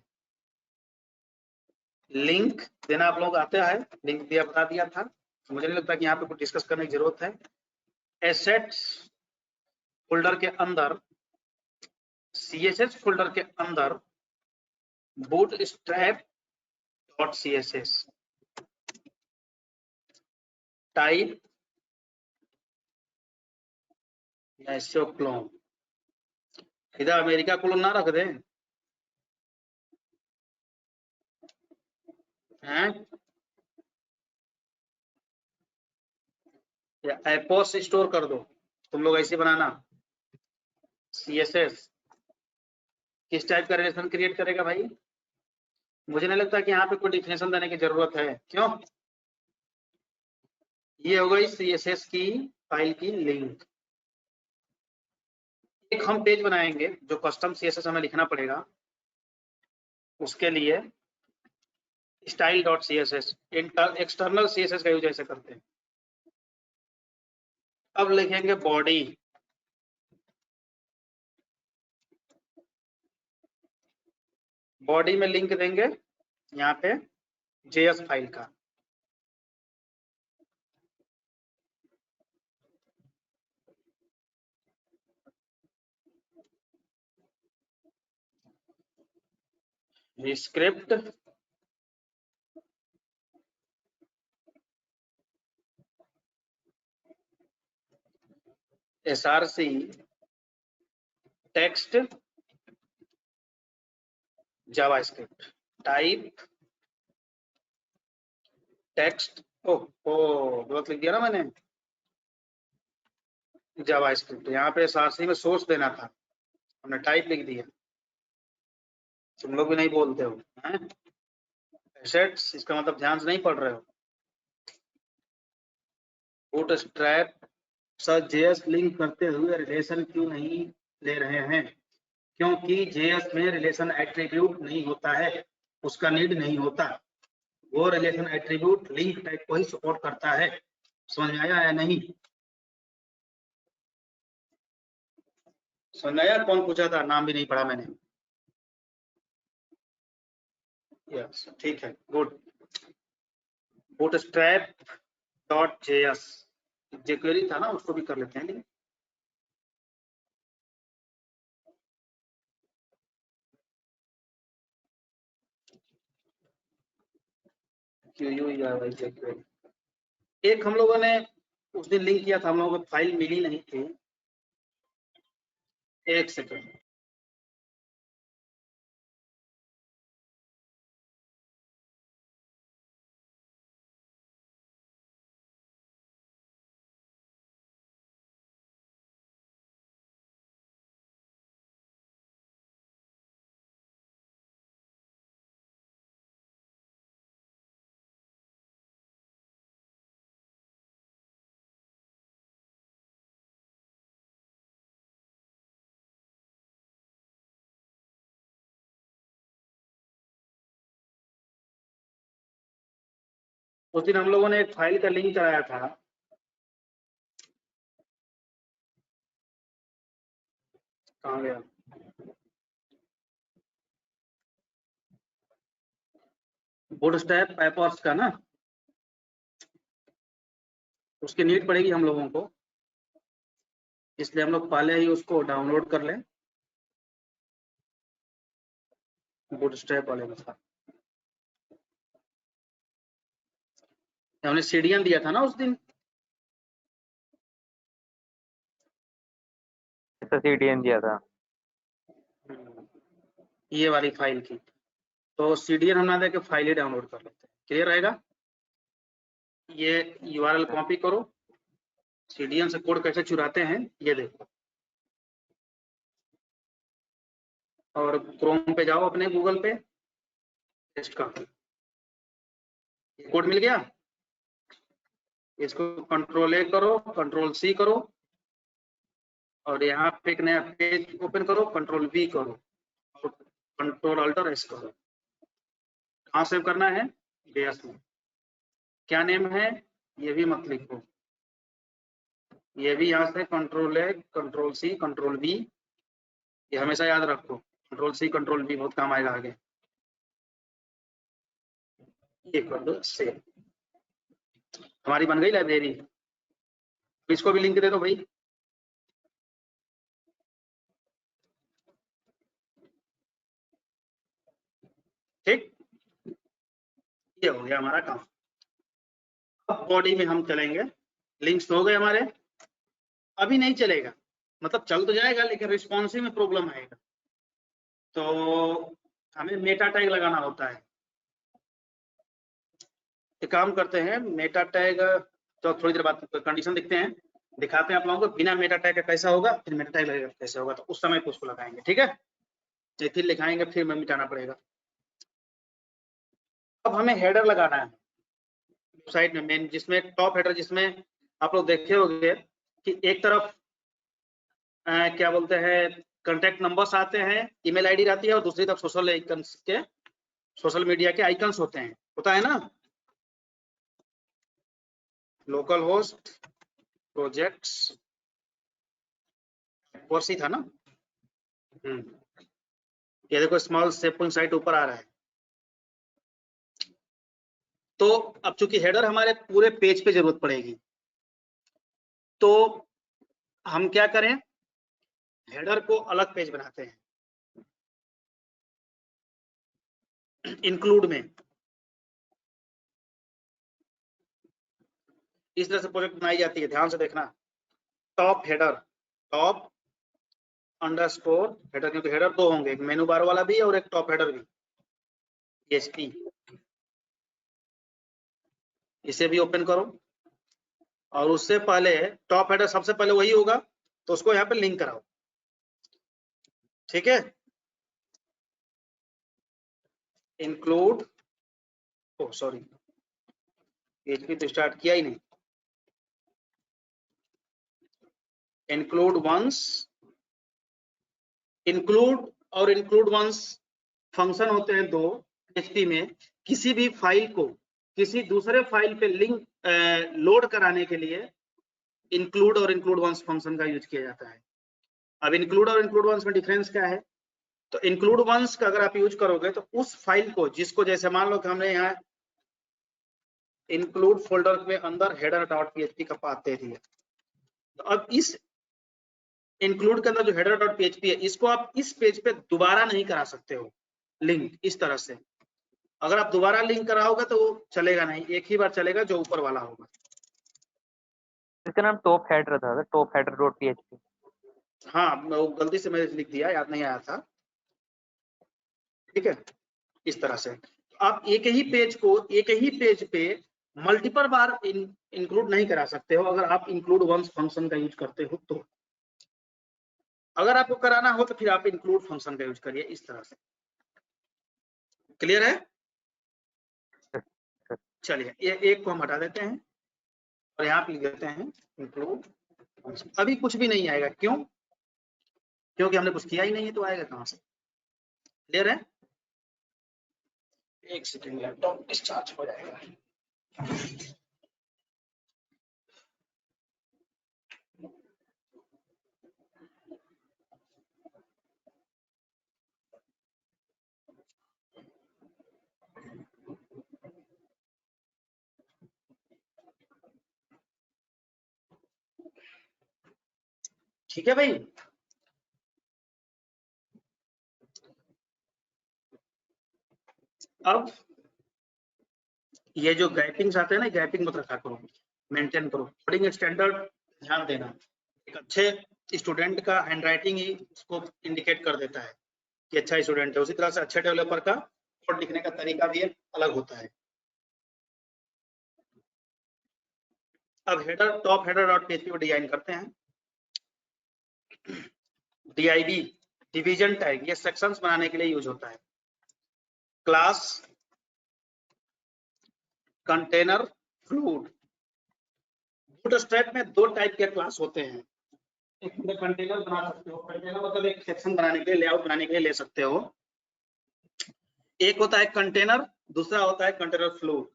लिंक देना आप लोग आते हैं, लिंक दिया, बता दिया था, मुझे नहीं लगता कि यहाँ पे कुछ डिस्कस करने की जरूरत है। एसेट्स फोल्डर के अंदर, CSS फोल्डर के अंदर bootstrap.css, टाइप एसो क्लोन। इधर अमेरिका क्लोन ना रख दें हैं, या एपोस स्टोर कर दो। तुम लोग ऐसे बनाना। CSS किस टाइप का रिलेशन क्रिएट करेगा भाई? मुझे नहीं लगता कि यहाँ पे कोई डिफिनेशन देने की जरूरत है, क्यों? ये हो गई CSS की फाइल की लिंक। एक हम पेज बनाएंगे जो कस्टम CSS हमें लिखना पड़ेगा, उसके लिए style.css, एक्सटर्नल CSS का यूज ऐसे करते हैं। अब लिखेंगे बॉडी, बॉडी में लिंक देंगे यहाँ पे JS फाइल का। Script src text JavaScript type text, ओ गलत लिख दिया ना मैंने, जावास्क्रिप्ट। यहाँ पे सारसी में सोर्स देना था, हमने टाइप लिख दिया। तुम लोग भी नहीं बोलते हो हैं? एसेट्स, इसका मतलब ध्यान से नहीं पढ़ रहे हो। बूटस्ट्रैप सर जेएस लिंक करते हुए रिलेशन क्यों नहीं ले रहे हैं? क्योंकि जेएस में रिलेशन एट्रीब्यूट नहीं होता है, उसका नीड नहीं होता। वो रिलेशन एट्रीब्यूट लिंक टाइप को ही सपोर्ट करता है। समझ में आया या नहीं? समझ में आया? कौन पूछा था? नाम भी नहीं पढ़ा मैंने। यस, ठीक है, गुड। bootstrap.js jQuery था ना, उसको भी कर लेते हैं। लेकिन jQuery एक हम लोगों ने उस दिन लिंक किया था, हम लोगों को फाइल मिली नहीं थी। एक सेकंड, उस दिन हम लोगों ने एक फाइल का लिंक कराया था। कहाँ गया? बूटस्ट्रैप पेपर्स का ना, उसकी नीड पड़ेगी हम लोगों को, इसलिए हम लोग पहले ही उसको डाउनलोड कर लें। बूटस्ट्रैप वाले में था, हमने सीडीएन दिया था ना उस दिन। सीडीएन दिया था। ये वाली फाइल की, तो सीडीएन हम ना दे के फाइल ही डाउनलोड कर लेते हैं। क्लियर रहेगा? ये यूआरएल कॉपी करो। सीडीएन से कोड कैसे चुराते हैं ये देखो, और क्रोम पे जाओ अपने गूगल पे, पेस्ट कर, कोड मिल गया। इसको कंट्रोल ए करो, कंट्रोल सी करो, और यहाँ पे एक नया पेज ओपन करो, कंट्रोल वी करो, कंट्रोल अल्टर एस करो। कहाँ सेव करना है? जेएस में। क्या नेम है ये भी मत लिखो, ये भी यहाँ से control A, control C, control V, ये हमेशा याद रखो। कंट्रोल सी, कंट्रोल वी बहुत काम आएगा आगे। ये कर दो सेव, हमारी बन गई लाइब्रेरी। इसको भी लिंक दे दो भाई। ठीक, ये हो गया हमारा काम। अब बॉडी में हम चलेंगे। लिंक्स हो गए हमारे। अभी नहीं चलेगा, मतलब चल तो जाएगा लेकिन रिस्पॉन्सिव में प्रॉब्लम आएगा, तो हमें मेटा टैग लगाना होता है। एक काम करते हैं, मेटा टैग तो थोड़ी देर बाद कंडीशन देखते हैं, दिखाते हैं आप लोगों को बिना मेटा टैग का कैसा होगा, फिर मेटा टैग लगेगा कैसे होगा, तो उस समय पे उसको लगाएंगे। ठीक है, तो फिर लिखाएंगे, फिर हमें मिटाना पड़ेगा। अब हमें हेडर लगाना है वेबसाइट में, मेन जिसमें टॉप हेडर, जिसमें आप लोग देखे होंगे कि एक तरफ क्या बोलते हैं कॉन्टेक्ट नंबर्स आते हैं, ईमेल आईडी रहती है, और दूसरी तरफ सोशल आइकन्स के, सोशल मीडिया के आइकन्स होते हैं, होता है ना। लोकल होस्ट, प्रोजेक्ट्स, सी था ना। ये देखो स्मॉल सैंपल साइट ऊपर आ रहा है। तो अब चूंकि हेडर हमारे पूरे पेज पे जरूरत पड़ेगी, तो हम क्या करें, हेडर को अलग पेज बनाते हैं इंक्लूड में। इस तरह से प्रोजेक्ट बनाई जाती है, ध्यान से देखना। Top header, top underscore header, क्योंकि हेडर दो होंगे, एक मेनू बार वाला भी और एक टॉप हेडर भी। PHP, इसे भी ओपन करो और उससे पहले टॉप हेडर सबसे पहले वही होगा तो उसको यहाँ पे लिंक कराओ, ठीक है। इंक्लूड, ओ सॉरी PHP तो स्टार्ट किया ही नहीं। इंक्लूड वंस, इंक्लूड और इंक्लूड वंस फंक्शन होते हैं दो PHP में। किसी भी फाइल को किसी दूसरे फाइल पे लिंक लोड कराने के लिए इंक्लूड और इंक्लूड वंस फंक्शन का यूज किया जाता है। अब इंक्लूड और इंक्लूड वंस में डिफरेंस क्या है? तो इंक्लूड वंस का अगर आप यूज करोगे तो उस फाइल को, जिसको जैसे मान लो कि हमने यहाँ इंक्लूड फोल्डर में अंदर header.php का पाथ दे दिया, तो अब इस इंक्लूड के अंदर जो header.php है, इसको आप इस पेज पे दोबारा नहीं करा सकते हो लिंक इस तरह से। अगर आप दोबारा लिंक कराओगे तो वो चलेगा नहीं, एक ही बार चलेगा जो ऊपर वाला होगा। इसका नाम टॉप हेडर था, टॉप हेडर डॉट PHP। हाँ, वो गलती से मैंने लिख दिया, याद नहीं आया था, ठीक है। इस तरह से आप एक ही पेज को एक ही पेज पे मल्टीपल बार इंक्लूड नहीं करा सकते हो अगर आप इंक्लूड वंस फंक्शन का यूज करते हो। तो अगर आपको कराना हो तो फिर आप इंक्लूड फंक्शन का यूज करिए इस तरह से। क्लियर है? चलिए ये एक को हम हटा देते हैं और यहाँ पे लिख देते हैं इंक्लूड। अभी कुछ भी नहीं आएगा, क्यों? क्योंकि हमने कुछ किया ही नहीं है, तो आएगा कहाँ से? क्लियर है? एक सेकेंड, लैपटॉप डिस्चार्ज हो जाएगा। ठीक है भाई। अब ये जो गैपिंग्स आते हैं ना, गैपिंग मत रखा करो, मेंटेन करो। कोडिंग स्टैंडर्ड ध्यान देना, एक अच्छे स्टूडेंट का हैंडराइटिंग ही उसको इंडिकेट कर देता है कि अच्छा स्टूडेंट है। उसी तरह से अच्छे डेवलपर का कोड लिखने का तरीका भी अलग होता है। अब header, top header dot PHP को डिजाइन करते हैं। DIV, डिवीजन टैग, ये सेक्शंस बनाने के लिए यूज होता है। Class, container, fluid. बूटस्ट्रैप में दो टाइप के क्लास होते हैं। एक कंटेनर बना सकते हो, कंटेनर मतलब एक सेक्शन बनाने के लिए, लेआउट बनाने के लिए ले सकते हो। एक होता है कंटेनर, दूसरा होता है container fluid.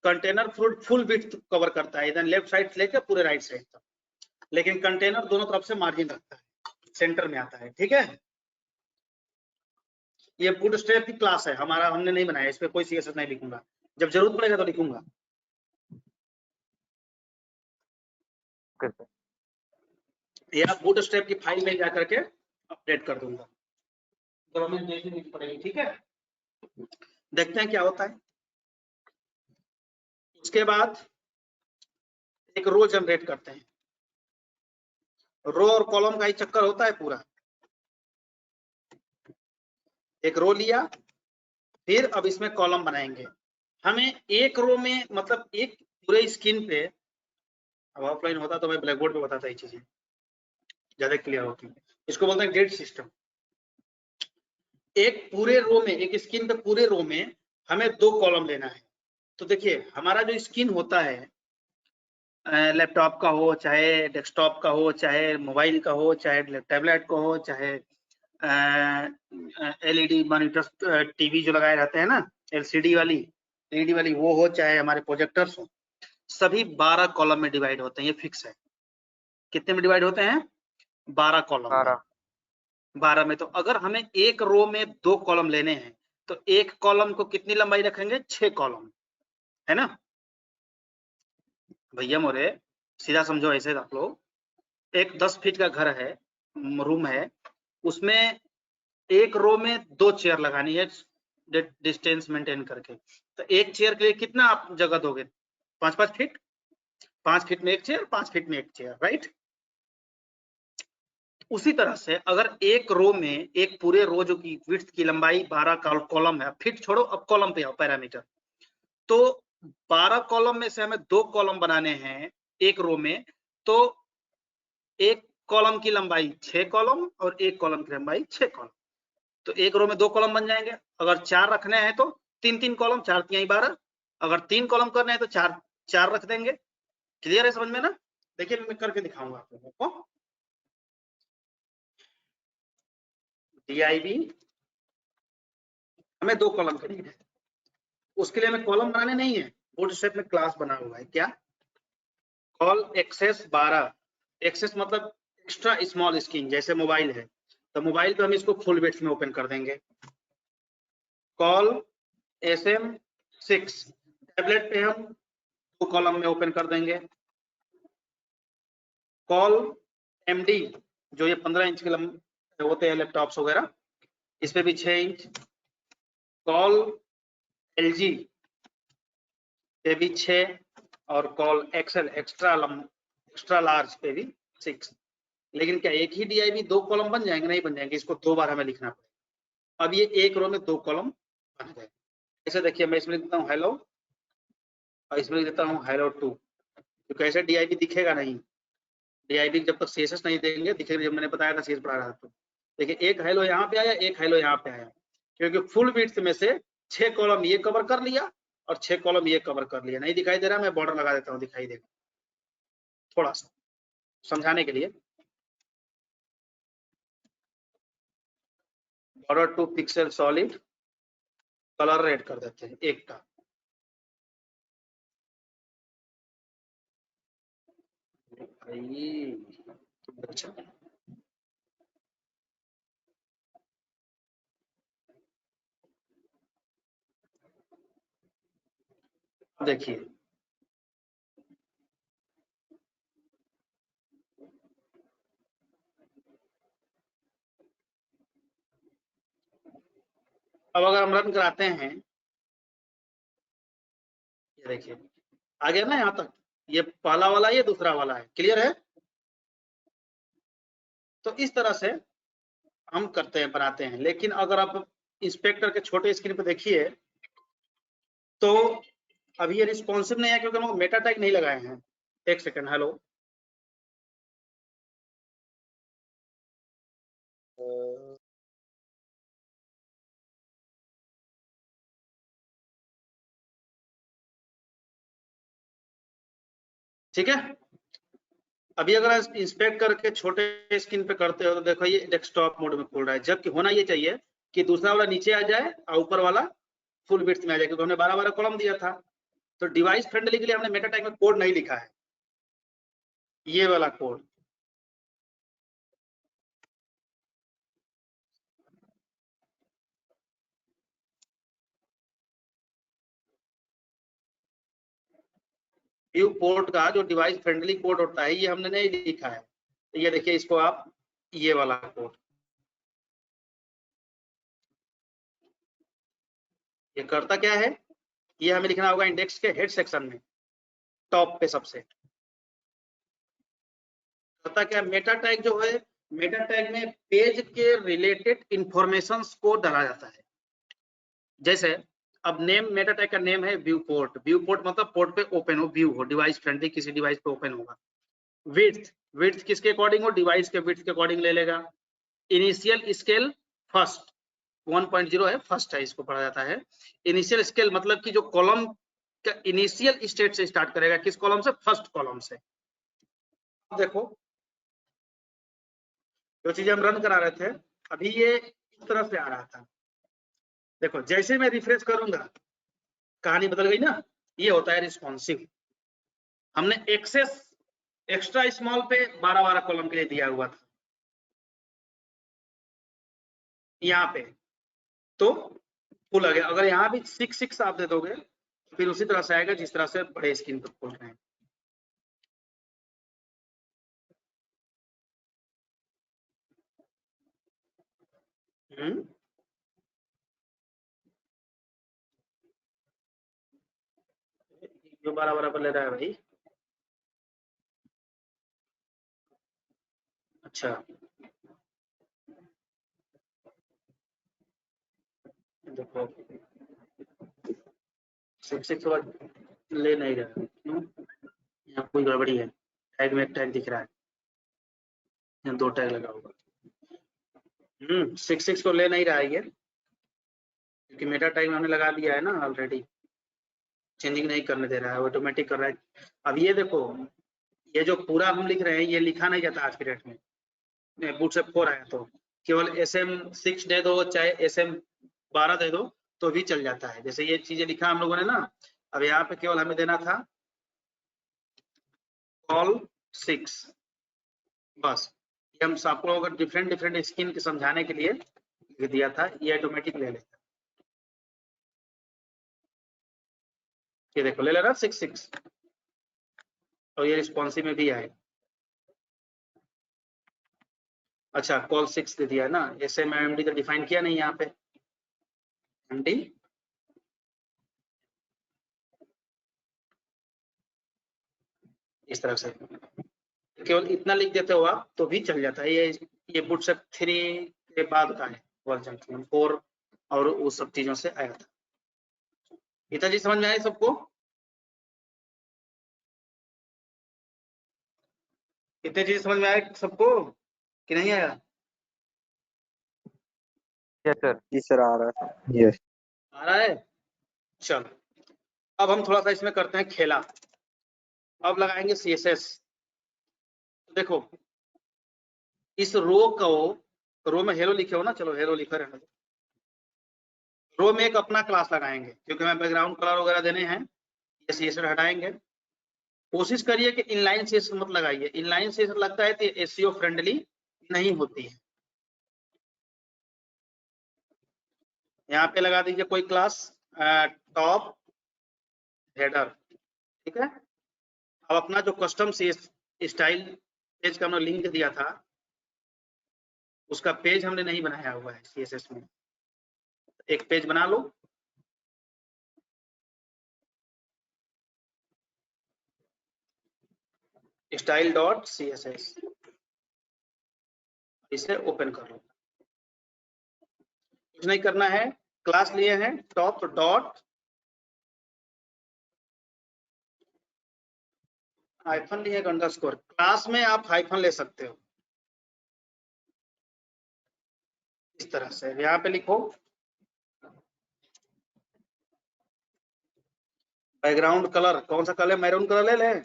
Container fluid full width cover करता है, इधर लेफ्ट साइड से लेकर पूरे राइट साइड तक, लेकिन कंटेनर दोनों तरफ से मार्जिन रखता है, सेंटर में आता है, ठीक है। ये बूटस्ट्रैप की क्लास है हमारा, हमने नहीं बनाया, इस पे कोई CSS नहीं लिखूंगा, जब जरूरत पड़ेगा तो लिखूंगा। ये आप बूटस्ट्रैप की फाइल में जाकर के अपडेट कर दूंगा जब हमें देखनी पड़ेगी, ठीक है। देखते हैं क्या होता है। उसके बाद एक रो जनरेट करते हैं। रो और कॉलम का ही चक्कर होता है पूरा। एक रो लिया, फिर अब इसमें कॉलम बनाएंगे। हमें एक रो में, मतलब एक पूरे स्क्रीन पे, अब ऑफलाइन होता तो मैं ब्लैक बोर्ड पे बताता ये चीजें, ज्यादा क्लियर होती है। इसको बोलते हैं ग्रिड सिस्टम। एक पूरे रो में, एक स्क्रीन पे पूरे रो में हमें दो कॉलम लेना है। तो देखिए हमारा जो स्क्रीन होता है, लैपटॉप का हो, चाहे डेस्कटॉप का हो, चाहे मोबाइल का हो, चाहे टैबलेट का हो, चाहे LED मॉनिटर, टीवी जो लगाए रहते हैं ना, LCD वाली, LED वाली वो हो, चाहे हमारे प्रोजेक्टर्स हो, सभी 12 कॉलम में डिवाइड होते हैं। ये फिक्स है। कितने में डिवाइड होते हैं? 12 कॉलम में। 12 में। तो अगर हमें एक रो में दो कॉलम लेने हैं तो एक कॉलम को कितनी लंबाई रखेंगे? 6 कॉलम, है ना भैया मोरे? सीधा समझो ऐसे आप लोग, एक 10 फीट का घर है, रूम है, उसमें एक रो में दो चेयर लगानी है डिस्टेंस मेंटेन करके। तो एक चेयर के लिए कितना आप जगह दोगे? 5-5 फीट। 5 फीट में एक चेयर, 5 फीट में एक चेयर, राइट। उसी तरह से अगर एक रो में, एक पूरे रो जो की विड्थ की लंबाई 12 कॉलम है, फिट छोड़ो, अब कॉलम पे आओ, पैरामीटर। तो 12 कॉलम में से हमें 2 कॉलम बनाने हैं एक रो में, तो एक कॉलम की लंबाई 6 कॉलम और एक कॉलम की लंबाई 6 कॉलम। तो एक रो में 2 कॉलम बन जाएंगे। अगर 4 रखने हैं तो 3-3 कॉलम, 4 तिहाई 12। अगर 3 कॉलम करने हैं तो 4 रख देंगे। क्लियर है समझ में ना? देखिए मैं करके दिखाऊंगा आप लोगों को। DIB हमें 2 कॉलम के लिए, उसके लिए हमें कॉलम बनाने नहीं है, बूटस्ट्रैप में क्लास बना हुआ है। क्या? Col XS 12। एक्सेस मतलब एक्स्ट्रा स्मॉल स्क्रीन, जैसे मोबाइल है तो मोबाइल पे हम इसको फुल विड्थ में ओपन कर देंगे। कॉल SM6 टैबलेट पे हम 2 कॉलम में ओपन कर देंगे। कॉल MD जो ये 15 इंच के होते हैं लैपटॉप्स वगैरह, इस पे भी 6 इंच। कॉल LG पे भी 6 और कॉल XL एक्स्ट्रा लार्ज पे भी 6। लेकिन क्या एक ही DIB 2 कॉलम बन जाएंगे? नहीं बन जाएंगे, इसको 2 बार हमें लिखना पड़ेगा। अब ये एक रो में 2 कॉलम बन गए। ऐसे देखिए मैं इसमें लिख देता हूँ हेलो और इसमें लिख देता हूँ हेलो 2। तो कैसे DIB दिखेगा नहीं, DIB जब तक CSS नहीं देंगे दिखेगा। जब मैंने बताया था CS पढ़ा रहा था तो देखिए एक हेलो यहाँ पे आया, एक हेलो यहाँ पे आया, क्योंकि फुल विड्थ में से 6 कॉलम ये कवर कर लिया और 6 कॉलम ये कवर कर लिया। नहीं दिखाई दे रहा, मैं बॉर्डर लगा देता हूँ, दिखाई देगा थोड़ा सा समझाने के लिए। Border 2 pixel solid, colour red कर देते हैं एक का। अच्छा देखिए अब अगर हम रन कराते हैं, ये देखिए आ गया ना यहाँ तक, ये पहला वाला ये दूसरा वाला है। क्लियर है? तो इस तरह से हम करते हैं, बनाते हैं। लेकिन अगर आप इंस्पेक्टर के छोटे स्क्रीन पे देखिए तो अभी ये रिस्पॉन्सिव नहीं है, क्योंकि हम लोग मेटा टैग नहीं लगाए हैं। एक सेकंड, हेलो ठीक है। अभी अगर इंस्पेक्ट करके छोटे स्क्रीन पे करते हो तो देखो ये डेस्कटॉप मोड में खोल रहा है, जबकि होना ये चाहिए कि दूसरा वाला नीचे आ जाए और ऊपर वाला फुल विड्थ में आ जाए, क्योंकि हमने 12-12 कॉलम दिया था। तो डिवाइस फ्रेंडली के लिए हमने मेटा टैग में कोड नहीं लिखा है, ये वाला कोड। व्यू पोर्ट का जो डिवाइस फ्रेंडली कोड होता है ये हमने नहीं लिखा है। तो ये देखिए इसको आप, ये वाला कोड ये करता क्या है, ये हमें लिखना होगा इंडेक्स के हेड सेक्शन में टॉप पे सबसे। करता क्या, मेटा टैग जो है, मेटा टैग में पेज के रिलेटेड इंफॉर्मेशन को डाला जाता है। जैसे अब नेम, मेटा टैग का नेम है व्यू पोर्ट। व्यू पोर्ट मतलब पोर्ट पे ओपन हो, व्यू हो, डिवाइस फ्रेंडली किसी डिवाइस पे ओपन होगा। विड्थ, विड्थ किसके अकॉर्डिंग हो, डिवाइस के विड्थ के अकॉर्डिंग ले लेगा। इनिशियल स्केल फर्स्ट 1.0 है, फर्स्ट है, इसको पढ़ा जाता है। इनिशियल स्केल मतलब कि जो कॉलम का इनिशियल स्टेट से स्टार्ट करेगा, किस कॉलम से, फर्स्ट कॉलम से। अब देखो जो चीजें हम रन करा रहे थे, अभी ये इस तरह से आ रहा था। देखो जैसे मैं रिफ्रेश करूंगा कहानी बदल गई ना, ये होता है रिस्पॉन्सिव। हमने एक्सेस एक्स्ट्रा स्मॉल पे 12-12 कॉलम के लिए दिया हुआ था यहाँ पे, तो फुल आ गया। अगर यहाँ भी 6-6 आप दे दोगे फिर उसी तरह से आएगा जिस तरह से बड़े स्क्रीन पर खोल रहे हैं। जो 12-12 पर ले रहा है भाई। अच्छा देखो 6 वाला ले नहीं रहा है, क्यों? यहाँ कोई गड़बड़ी है, टैग में एक टैग दिख रहा है, यहाँ 2 टैग लगा होगा। 6 को ले नहीं रहा है ये, क्योंकि मेटा टैग हमने लगा दिया है ना ऑलरेडी, चेंजिंग नहीं करने दे रहा है, ऑटोमेटिक कर रहा है। अब ये देखो, ये जो पूरा हम लिख रहे हैं ये लिखा नहीं जाता आज के डेट में, बूटस्ट्रैप 4 आया तो केवल SM6 दे दो, चाहे SM12 दे दो तो भी चल जाता है। जैसे ये चीजें लिखा हम लोगों ने ना, अब यहाँ पे केवल हमें देना था कॉल 6, बस। ये हम आपको अगर डिफरेंट स्कीम के समझाने के लिए लिख दिया था, ये ऑटोमेटिक ले लेता। ये देखो ले ले रहा 6 और ये रिस्पॉन्सिव में भी आए। अच्छा कॉल 6 दे दिया है ना, SMMD तो डिफाइन किया नहीं यहाँ पे, MD इस तरह से केवल इतना लिख देते हो आप तो भी चल जाता है। ये बूटस्ट्रैप 3 के बाद का है वर्जन 4 और उस सब चीजों से आया था। गीता जी समझ में आए सबको? कितने चीज समझ में आए सबको कि नहीं आया? Yes sir. जी सर आ रहा है। यस आ रहा है। चलो अब हम थोड़ा सा इसमें करते हैं खेला। अब लगाएंगे CSS। देखो इस रो में हेलो लिखे हो ना, चलो हेलो लिखा रहना। रो में एक अपना क्लास लगाएंगे, क्योंकि हमें बैकग्राउंड कलर वगैरह देने हैं, ये CSS हटाएंगे। कोशिश करिए कि इनलाइन CSS मत लगाइए, इनलाइन CSS लगता है तो SEO फ्रेंडली नहीं होती है। यहाँ पे लगा दीजिए कोई क्लास टॉप हेडर, ठीक है। अब अपना जो कस्टम स्टाइल पेज का हमने लिंक दिया था, उसका पेज हमने नहीं बनाया हुआ है CSS में। एक पेज बना लो, style.css, इसे ओपन कर लो। कुछ नहीं करना है, क्लास लिए हैं टॉप डॉट हाइफन लिए अंडरस्कोर। क्लास में आप हाइफन ले सकते हो इस तरह से। यहाँ पे लिखो बैकग्राउंड कलर, कौन सा कलर? मैरून कलर ले लें।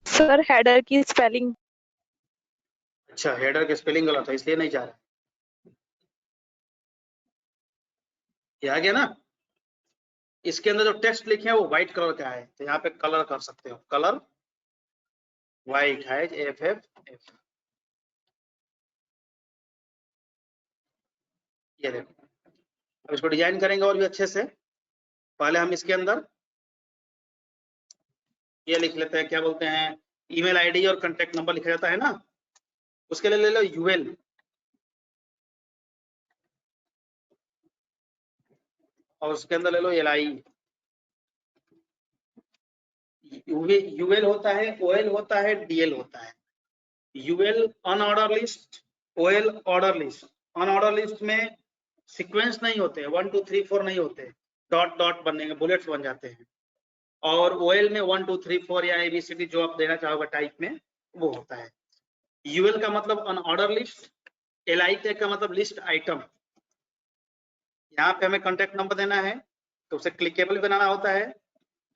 सर हेडर की स्पेलिंग। अच्छा हेडर के स्पेलिंग गलत है इसलिए नहीं जा रहा। ये आ गया ना। इसके अंदर जो टेक्स्ट लिखे हैं वो व्हाइट कलर का है, तो यहाँ पे कलर कर सकते हो, कलर व्हाइट है FFF। ये देखो अब इसको डिजाइन करेंगे और भी अच्छे से। पहले हम इसके अंदर ये लिख लेते हैं, क्या बोलते हैं, ईमेल आईडी और कांटेक्ट नंबर लिखा जाता है ना, उसके लिए ले लो UL और उसके अंदर ले लो LI। UL होता है, OL होता है, DL होता है। UL unordered list, OL order list. Unordered list में सीक्वेंस नहीं होते, 1 2 3 4 नहीं होते, डॉट डॉट बनेंगे, बुलेट्स बन जाते हैं। और OL में 1 2 3 4 या ABCD जो आप देना चाहोगे टाइप में वो होता है। UL का मतलब अनऑर्डर लिस्ट, LI का मतलब लिस्ट आइटम। यहाँ पे हमें कांटेक्ट नंबर देना है तो उसे क्लिकेबल बनाना होता है।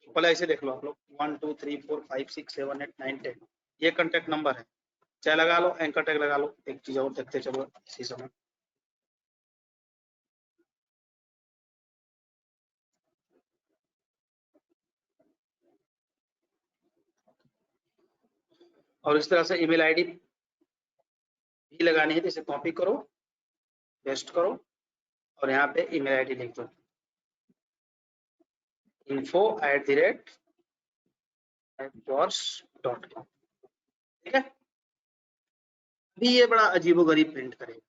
पहले ऐसे देख लो आप लोग, 1 2 3 4 5 6 7 8 9 10 ये कांटेक्ट नंबर है। चाहे लगा लो, एंकर टैग लगा लो। एक चीज और देखते चलो इसी समय। और इस तरह से ईमेल आईडी भी लगानी है, तो इसे कॉपी करो, पेस्ट करो और यहाँ पे ईमेल आईडी लिख दो, info@george.com। ठीक है। अभी ये बड़ा अजीबोगरीब प्रिंट करेगा।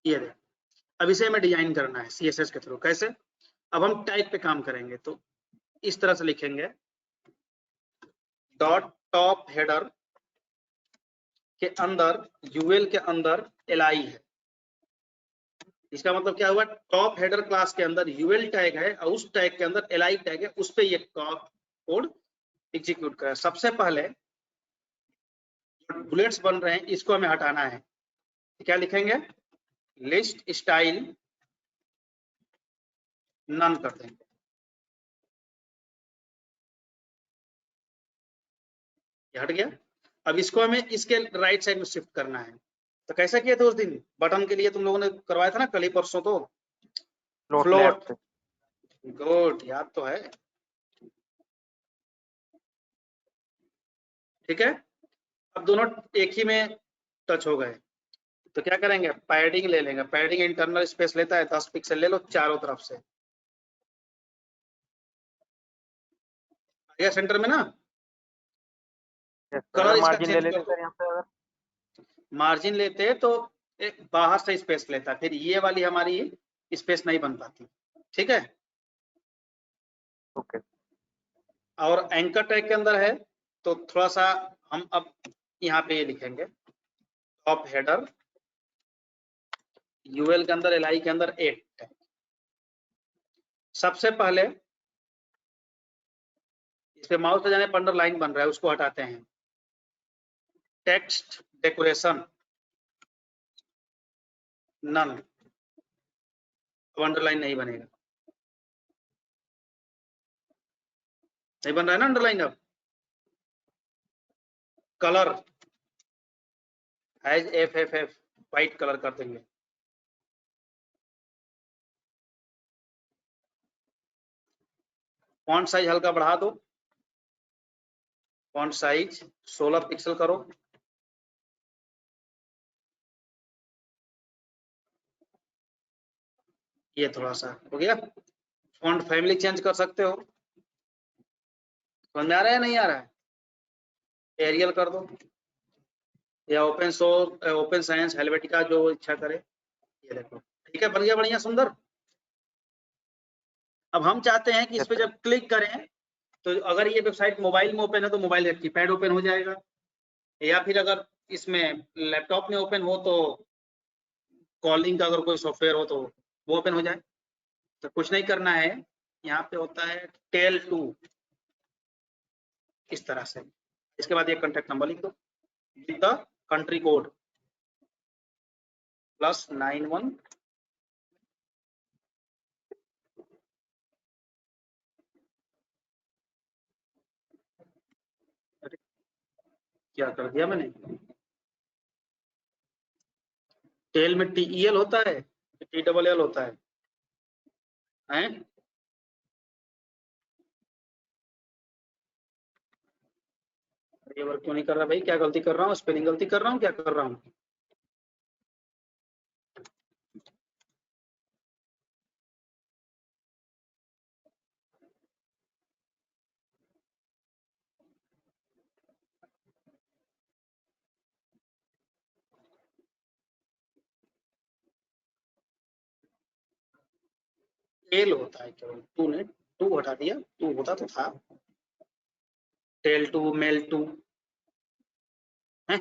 ये देखो, अब इसे हमें डिजाइन करना है CSS के थ्रू। कैसे? अब हम टाइप पे काम करेंगे, तो इस तरह से लिखेंगे डॉट टॉप हेडर के अंदर यूएल के अंदर li है। इसका मतलब क्या हुआ? टॉप हेडर क्लास के अंदर यूएल टैग है और उस टैग के अंदर li टैग है, उस पे ये कोड एग्जीक्यूट करें। सबसे पहले बुलेट्स बन रहे हैं, इसको हमें हटाना है। क्या लिखेंगे? लिस्ट स्टाइल नन कर देंगे। ये हट गया। अब इसको हमें इसके राइट साइड में शिफ्ट करना है। तो कैसा किया था उस दिन बटन के लिए? तुम लोगों ने करवाया था ना कल ही परसों। तो फ्लोट, गुड, याद तो है। ठीक है, अब दोनों एक ही में टच हो गए। तो क्या करेंगे? पैडिंग ले लेंगे। पैडिंग इंटरनल स्पेस लेता है 10 पिक्सल ले लो चारों तरफ से। आ गया सेंटर में ना? कलर इसका मार्जिन ले चेंज लेते कर सर दो। यहाँ पे अगर। मार्जिन लेते तो एक बाहर से स्पेस लेता, फिर ये वाली हमारी स्पेस नहीं बन पाती। ठीक है, ओके। और एंकर टैग के अंदर है तो थोड़ा सा हम अब यहाँ पे ये लिखेंगे टॉप हेडर यूएल के अंदर li के अंदर 8। सबसे पहले इस पे माउस पे जाने पर अंडरलाइन बन रहा है, उसको हटाते हैं। टेक्स्ट डेकोरेशन नन, अब अंडरलाइन नहीं बनेगा। नहीं बन रहा है ना अंडरलाइन। अब colour as FFF white colour कर देंगे। फॉन्ट साइज हल्का बढ़ा दो। फॉन्ट साइज 16 पिक्सल करो। ये थोड़ा सा हो गया। फॉन्ट फैमिली चेंज कर सकते हो। समझ में आ रहा है नहीं आ रहा है? एरियल कर दो या open source open science Helvetica जो इच्छा करे। ये देखो ठीक है, बन गया बढ़िया सुंदर। अब हम चाहते हैं कि इस पे जब क्लिक करें तो अगर ये वेबसाइट मोबाइल में ओपन है तो मोबाइल का कीपैड ओपन हो जाएगा, या फिर अगर इसमें लैपटॉप में ओपन हो तो कॉलिंग का अगर कोई सॉफ्टवेयर हो तो वो ओपन हो जाए। तो कुछ नहीं करना है, यहाँ पे होता है टेल टू, इस तरह से। इसके बाद ये कॉन्टैक्ट नंबर लिख दो विद द कंट्री कोड +91। क्या कर दिया मैंने? टेल में TEL होता है, TLL होता है, हैं? ये वर्क क्यों नहीं कर रहा भाई? क्या गलती कर रहा हूँ? स्पेलिंग गलती कर रहा हूँ? क्या कर रहा हूँ? टेल होता है केवल, टू ने टू हटा दिया, टू होता तो था। टेल टू, मेल टू है।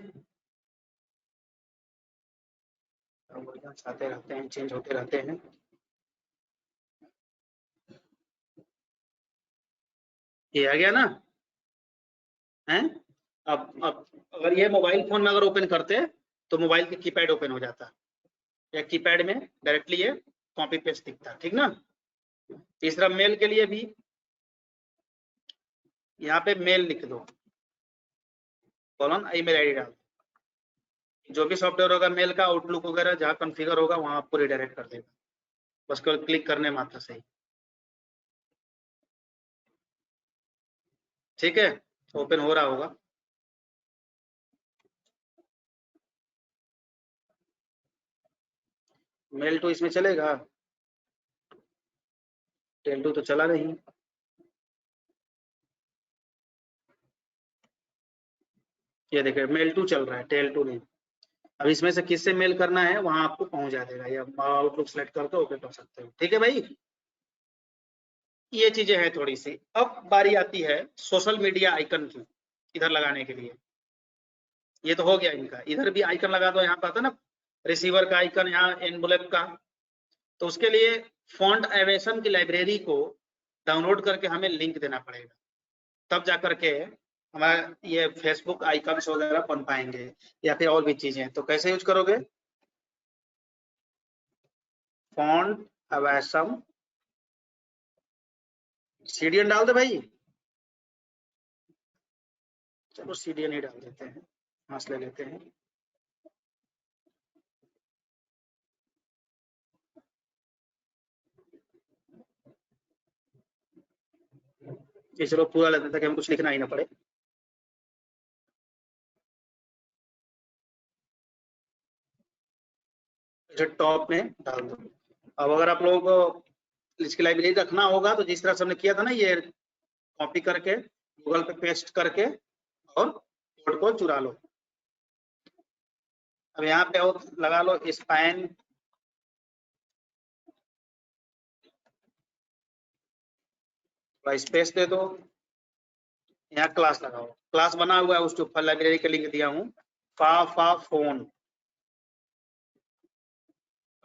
आते रहते हैं, चेंज होते रहते हैं। ये आ गया ना? हैं? अब अगर ये मोबाइल फोन में अगर ओपन करते तो मोबाइल के कीपैड ओपन हो जाता, या कीपैड में डायरेक्टली ये कॉपी पेस्ट दिखता। ठीक ना? तीसरा मेल के लिए भी यहाँ पे मेल लिख दो, कॉलन ईमेल आईडी डाल। जो भी सॉफ्टवेयर होगा मेल का, आउटलुक वगैरह जहाँ कॉन्फ़िगर होगा वहां आपको रिडायरेक्ट कर देगा, बस केवल क्लिक करने मात्र से ही। ठीक है, ओपन हो रहा होगा। मेल टू इसमें चलेगा? टेल टू तो चला नहीं। ये देखिए मेल टू चल रहा है, टेल टू नहीं। अब इसमें से किससे मेल करना है वहां आपको पहुंच जाएगा, या आउटलुक सेलेक्ट करके ओके कर सकते हो। ठीक है भाई, ये चीजें हैं थोड़ी सी। अब बारी आती है सोशल मीडिया आइकन की, इधर लगाने के लिए। ये तो हो गया इनका, इधर भी आइकन लगा दो। यहाँ पर आता ना रिसीवर का आइकन, यहाँ एनवलप का। तो उसके लिए फॉन्ट एवेशन की लाइब्रेरी को डाउनलोड करके हमें लिंक देना पड़ेगा, तब जा करके हमारा ये फेसबुक आइकन्स वगैरह बन पाएंगे, या फिर और भी चीजें। तो कैसे यूज करोगे? फॉन्ट एवेशन, सीडीएन डाल दे भाई। चलो सीडीएन ही डाल देते हैं, मास ले लेते हैं। ये चलो पूरा लेते हैं ताकि हम कुछ लिखना ही ना पड़े। टॉप में डाल दो। अब अगर आप लोगों को इसकी लाइब्रेरी रखना होगा तो जिस तरह से हमने किया था ना, ये कॉपी करके गूगल पे पेस्ट करके और कोड को चुरा लो। अब यहाँ पे और लगा लो स्पैन, स्पेस दे दो, यहाँ क्लास लगाओ। क्लास बना हुआ है, उसके ऊपर लाइब्रेरी का लिंक दिया हूँ, फा फोन।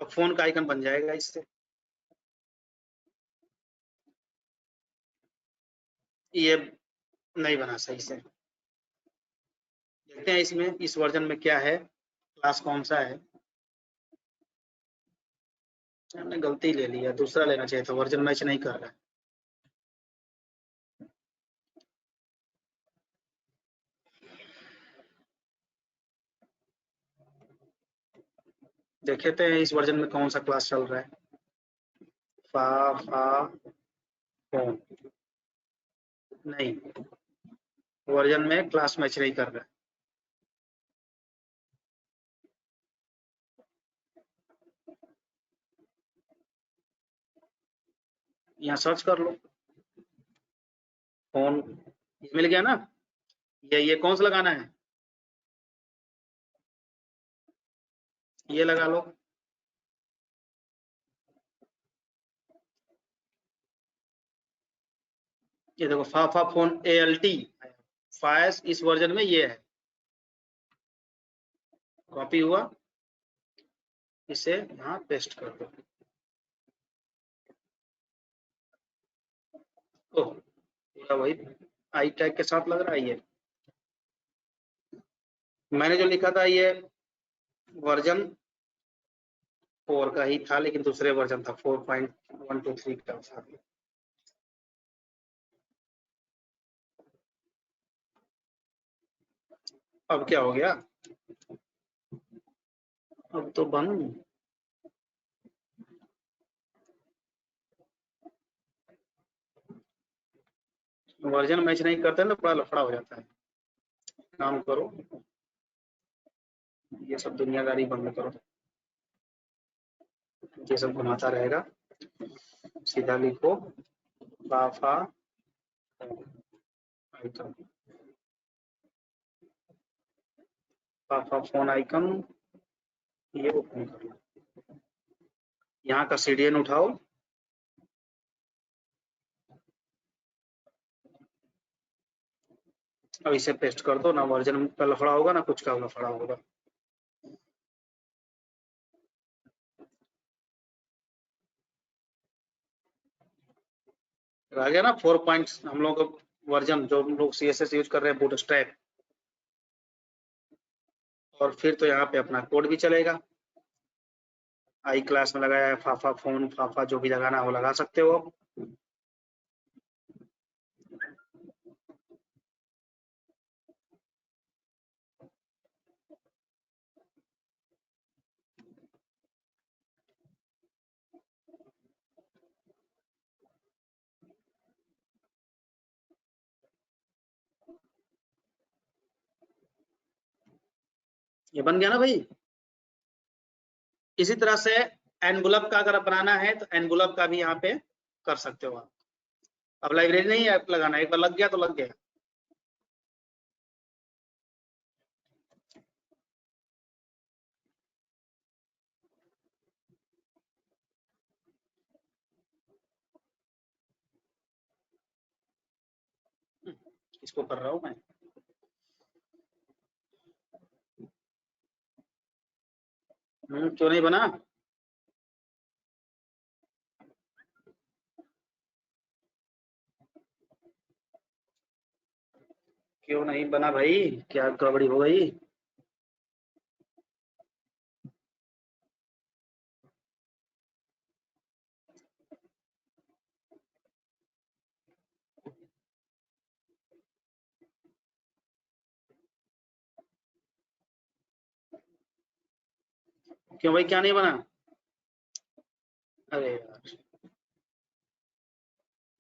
तो फोन का आइकन बन जाएगा इससे। ये नहीं बना सही से, देखते हैं इसमें इस वर्जन में क्या है, क्लास कौन सा है। हमने गलती ले लिया, दूसरा लेना चाहिए था, वर्जन मैच नहीं कर रहा है। देखते हैं इस वर्जन में कौन सा क्लास चल रहा है। फा फोन नहीं, वर्जन में क्लास मैच नहीं कर रहा है। यहाँ सर्च कर लो फोन, मिल गया ना। ये कौन सा लगाना है, ये लगा लो। ये देखो फा फोन ALT, फायस इस वर्जन में ये है। कॉपी हुआ, इसे यहाँ पेस्ट कर दो। ओह, पूरा वही आई टैग के साथ लग रहा है। ये मैंने जो लिखा था ये वर्जन 4 का ही था, लेकिन दूसरे वर्जन था, 4.123 का था। अब क्या हो गया, अब तो बंद। वर्जन मैच नहीं करते ना, बड़ा लफड़ा हो जाता है। काम करो, ये सब दुनियादारी बंद करो, ये सब घुमाता रहेगा। सीधा लिखो फा आइकन, फा फोन आइकन, ये ओपन कर लो। यहाँ का सीडीएन उठाओ, अब इसे पेस्ट कर दो। ना वर्जन का लफड़ा होगा, ना कुछ का लफड़ा होगा। आ गया ना 4 पॉइंट्स हम लोग वर्जन, जो हम लोग CSS यूज कर रहे हैं बूटस्ट्रैप। और फिर तो यहाँ पे अपना कोड भी चलेगा। आई क्लास में लगाया है फाफा फोन, फाफा जो भी लगाना हो लगा सकते हो। ये बन गया ना भाई। इसी तरह से एनवलप का अगर बनाना है तो एनवलप का भी यहाँ पे कर सकते हो आप। अब लाइब्रेरी नहीं ऐप लगाना, एक बार लग गया तो लग गया। इसको कर रहा हूं मैं। क्यों नहीं बना? क्यों नहीं बना भाई? क्या गड़बड़ी हो गई? क्यों भाई, क्या नहीं बना? अरे यार,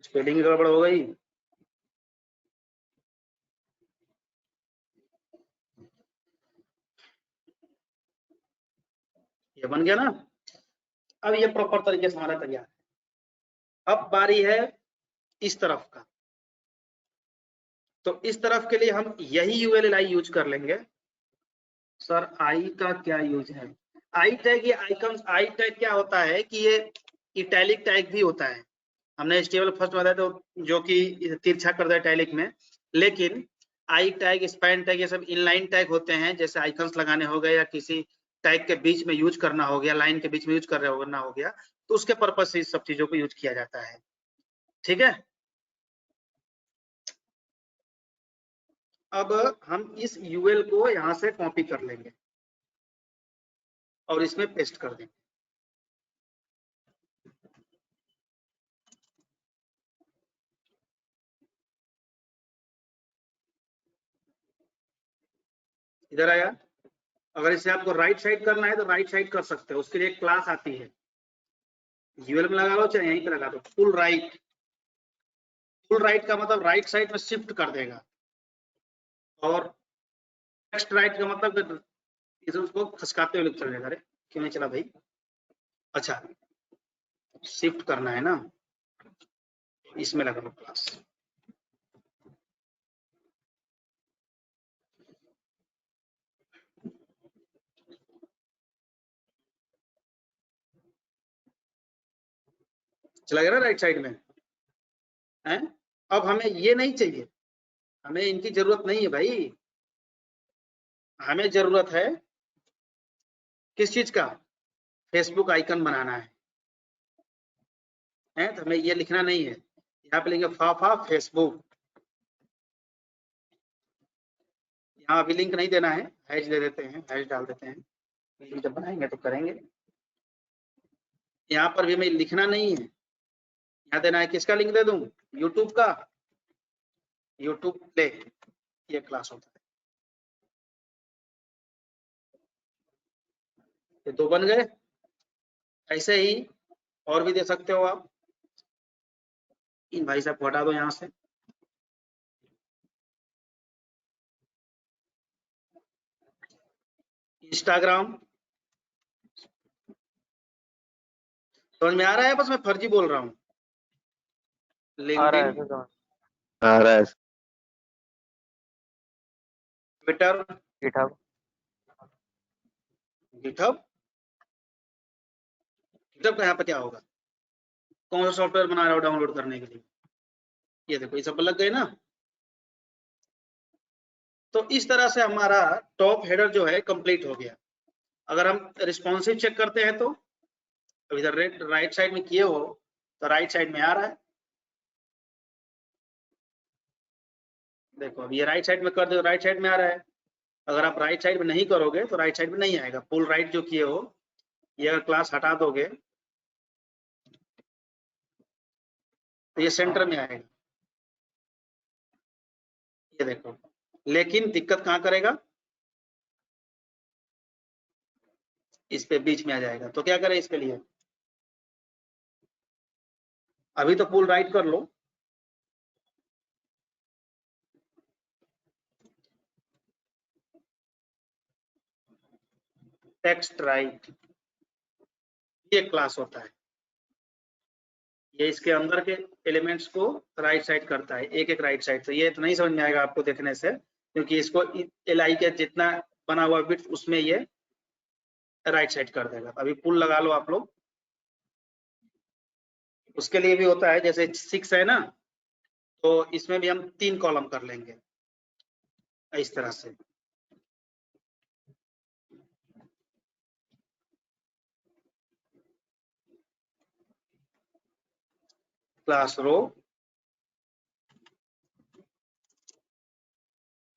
स्पेलिंग गड़बड़ हो गई। ये बन गया ना? अब ये प्रॉपर तरीके से हमारा तैयार है। अब बारी है इस तरफ का। तो इस तरफ के लिए हम यही यूएलएल यूज कर लेंगे। सर आई का क्या यूज है? आई टैग, ये आइकन आई टैग क्या होता है कि ये इटैलिक टैग भी होता है। हमने HTML फर्स्ट बताया तो जो कि तिरछा कर दिया इटैलिक में, लेकिन आई टैग, स्पैन टैग, ये सब इनलाइन टैग होते हैं। जैसे आइकन्स लगाने हो गए या किसी टैग के बीच में यूज करना हो गया, लाइन के बीच में यूज करना हो गया, तो उसके पर्पज से इस सब चीजों को यूज किया जाता है। ठीक है, अब हम इस यूएल को यहां से कॉपी कर लेंगे और इसमें पेस्ट कर देंगे। इधर आया। अगर इसे आपको राइट साइड करना है तो राइट साइड कर सकते हो, उसके लिए एक क्लास आती है। यूएल में लगा लो चाहे यहीं पे लगा दो। फुल राइट, फुल राइट का मतलब राइट साइड में शिफ्ट कर देगा, और टेक्स्ट राइट का मतलब इसे उसको खसकाते हुए चल जाएगा। अरे क्यों नहीं चला भाई? अच्छा, शिफ्ट करना है ना, इसमें लगा लो क्लास। चला गया ना राइट साइड में है? अब हमें ये नहीं चाहिए, हमें इनकी जरूरत नहीं है भाई। हमें जरूरत है किस चीज का? फेसबुक आइकन बनाना है तो हमें ये लिखना नहीं है। यहाँ पे लिखेंगे फाफा फेसबुक। यहाँ अभी लिंक नहीं देना है, हैश दे देते हैं, हैश डाल देते हैं। लिंक जब बनाएंगे तो करेंगे। यहाँ पर भी हमें लिखना नहीं है, यहाँ देना है किसका लिंक दे दूं? यूट्यूब का, यूट्यूब प्ले, ये क्लास होता है। ये दो बन गए। ऐसे ही और भी दे सकते हो आप। इन भाई साहब को हटा दो यहाँ से। इंस्टाग्राम, समझ में आ रहा है? बस मैं फर्जी बोल रहा हूँ। आ रहा है लिंक्डइन, सर, आ रहा है। Twitter, GitHub. गिटहब। गिटहब का यहाँ पे क्या होगा? कौन सा सॉफ्टवेयर बना रहा हो डाउनलोड करने के लिए? ये देखो, ये सब लग गए ना। तो इस तरह से हमारा टॉप हेडर जो है कंप्लीट हो गया। अगर हम रिस्पॉन्सिव चेक करते हैं तो अब इधर राइट साइड में किए हो तो राइट साइड में आ रहा है। देखो अब ये राइट साइड में कर दो, राइट साइड में आ रहा है। अगर आप राइट साइड में नहीं करोगे तो राइट साइड में नहीं आएगा। फुल राइट जो किए हो, ये अगर क्लास हटा दोगे तो ये सेंटर में आएगा। ये देखो, लेकिन दिक्कत कहाँ करेगा? इस पे बीच में आ जाएगा। तो क्या करें इसके लिए? अभी तो फुल राइट कर लो, टेक्स्ट राइट, ये क्लास होता है। ये इसके अंदर के एलिमेंट्स को राइट साइड करता है, एक एक राइट साइड। तो ये तो नहीं समझ में आएगा आपको देखने से, क्योंकि इसको एल के जितना बना हुआ बिट उसमें ये राइट साइड कर देगा। अभी पुल लगा लो आप लोग। उसके लिए भी होता है, जैसे 6 है ना, तो इसमें भी हम 3 कॉलम कर लेंगे। इस तरह से। क्लास रो,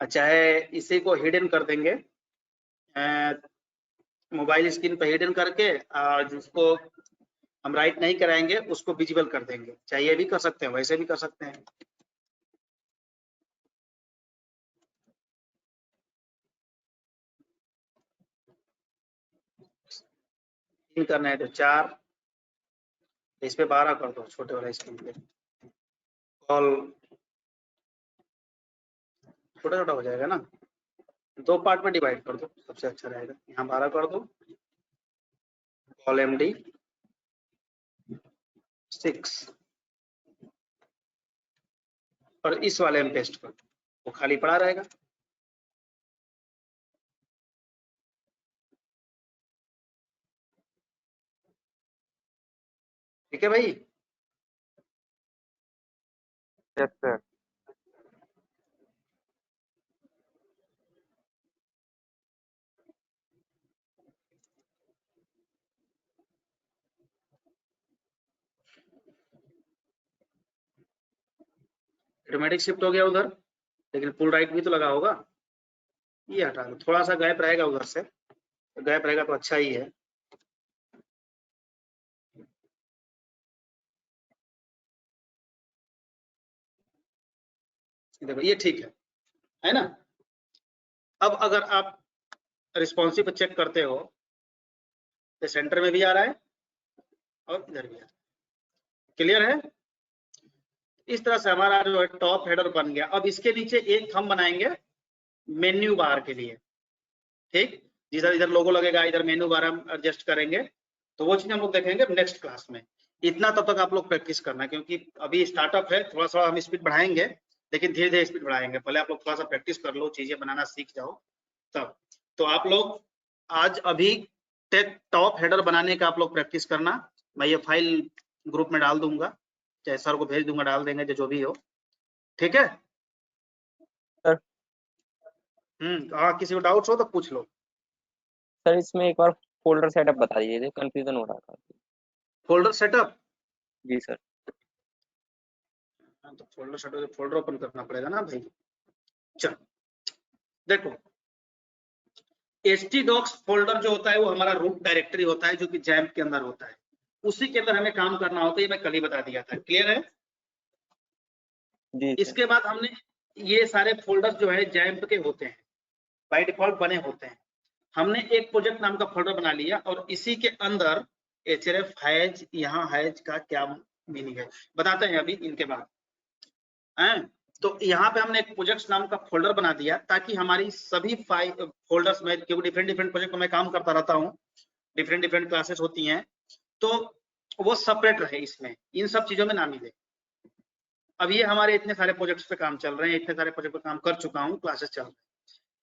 चाहे इसी को हिडन कर देंगे, मोबाइल स्क्रीन पर हिडन करके, और जिसको हम राइट नहीं कराएंगे उसको विजिबल कर देंगे। चाहे ये भी कर सकते हैं, वैसे भी कर सकते हैं। तीन करना है तो 4, इस पे 12 कर दो, छोटे वाला स्क्रीन पे। कॉल छोटा छोटा हो जाएगा ना, 2 पार्ट में डिवाइड कर दो, सबसे अच्छा रहेगा। यहाँ 12 कर दो, कॉल MD 6, और इस वाले में पेस्ट कर दो, वो खाली पड़ा रहेगा। ठीक है भाई। Yes sir. ऑटोमेटिक शिफ्ट हो गया उधर, लेकिन फुल राइट भी तो लगा होगा। ये हटा दो, थोड़ा सा गैप रहेगा उधर से, तो गैप रहेगा तो अच्छा ही है। देखो ये ठीक है ना। अब अगर आप रिस्पॉन्सिव पे चेक करते हो तो सेंटर में भी आ रहा है और इधर भी आ रहा है। क्लियर है? इस तरह से हमारा जो है टॉप हेडर बन गया। अब इसके नीचे एक हम बनाएंगे मेन्यू बार के लिए। ठीक, जिधर इधर लोगो लगेगा, इधर मेन्यू बार हम एडजस्ट करेंगे, तो वो चीज हम लोग देखेंगे नेक्स्ट क्लास में। इतना तब तक आप लोग प्रैक्टिस करना है, क्योंकि अभी स्टार्टअप है, थोड़ा सा हम स्पीड बढ़ाएंगे, लेकिन धीरे धीरे स्पीड बढ़ाएंगे। पहले आप लोग थोड़ा सा प्रैक्टिस कर लो, चीजें बनाना सीख जाओ तब। तो आप लोग आज अभी टॉप हेडर बनाने का आप लोग प्रैक्टिस करना। मैं ये फाइल ग्रुप में डाल दूंगा, चाहे सर को भेज दूंगा, डाल देंगे, जो भी हो। ठीक है सर। हाँ, किसी को डाउट्स हो तो पूछ लो। सर इसमें एक बार फोल्डर सेटअप बता दीजिए, कंफ्यूजन हो रहा था। Folder setup? जी सर। तो फोल्डर सेटअप, फोल्डर ओपन करना पड़ेगा ना भाई। चल देखो, htdocs फोल्डर जो होता है वो हमारा रूट डायरेक्टरी होता है, जो कि जैम्प के अंदर होता है। उसी के अंदर हमें काम करना होता है, ये मैं कल ही बता दिया था। क्लियर है? जी सर। इसके बाद हमने ये सारे फोल्डर जो है जैम्प के होते हैं, बाय डिफॉल्ट बने होते हैं। हमने एक प्रोजेक्ट नाम का फोल्डर बना लिया, और इसी के अंदर href हैज, यहाँ हैज का क्या मीनिंग है बताते हैं अभी इनके बाद हैं। तो यहाँ पे हमने एक प्रोजेक्ट नाम का फोल्डर बना दिया, ताकि हमारी सभी फोल्डर्स में, क्योंकि डिफरेंट डिफरेंट प्रोजेक्ट में मैं काम करता रहता हूँ, डिफरेंट डिफरेंट क्लासेस होती हैं, तो वो सेपरेट रहे, इसमें इन सब चीजों में ना मिले। अब ये हमारे इतने सारे प्रोजेक्ट्स पे काम चल रहे हैं, इतने सारे प्रोजेक्ट पे काम कर चुका हूँ, क्लासेस चल रहे हैं।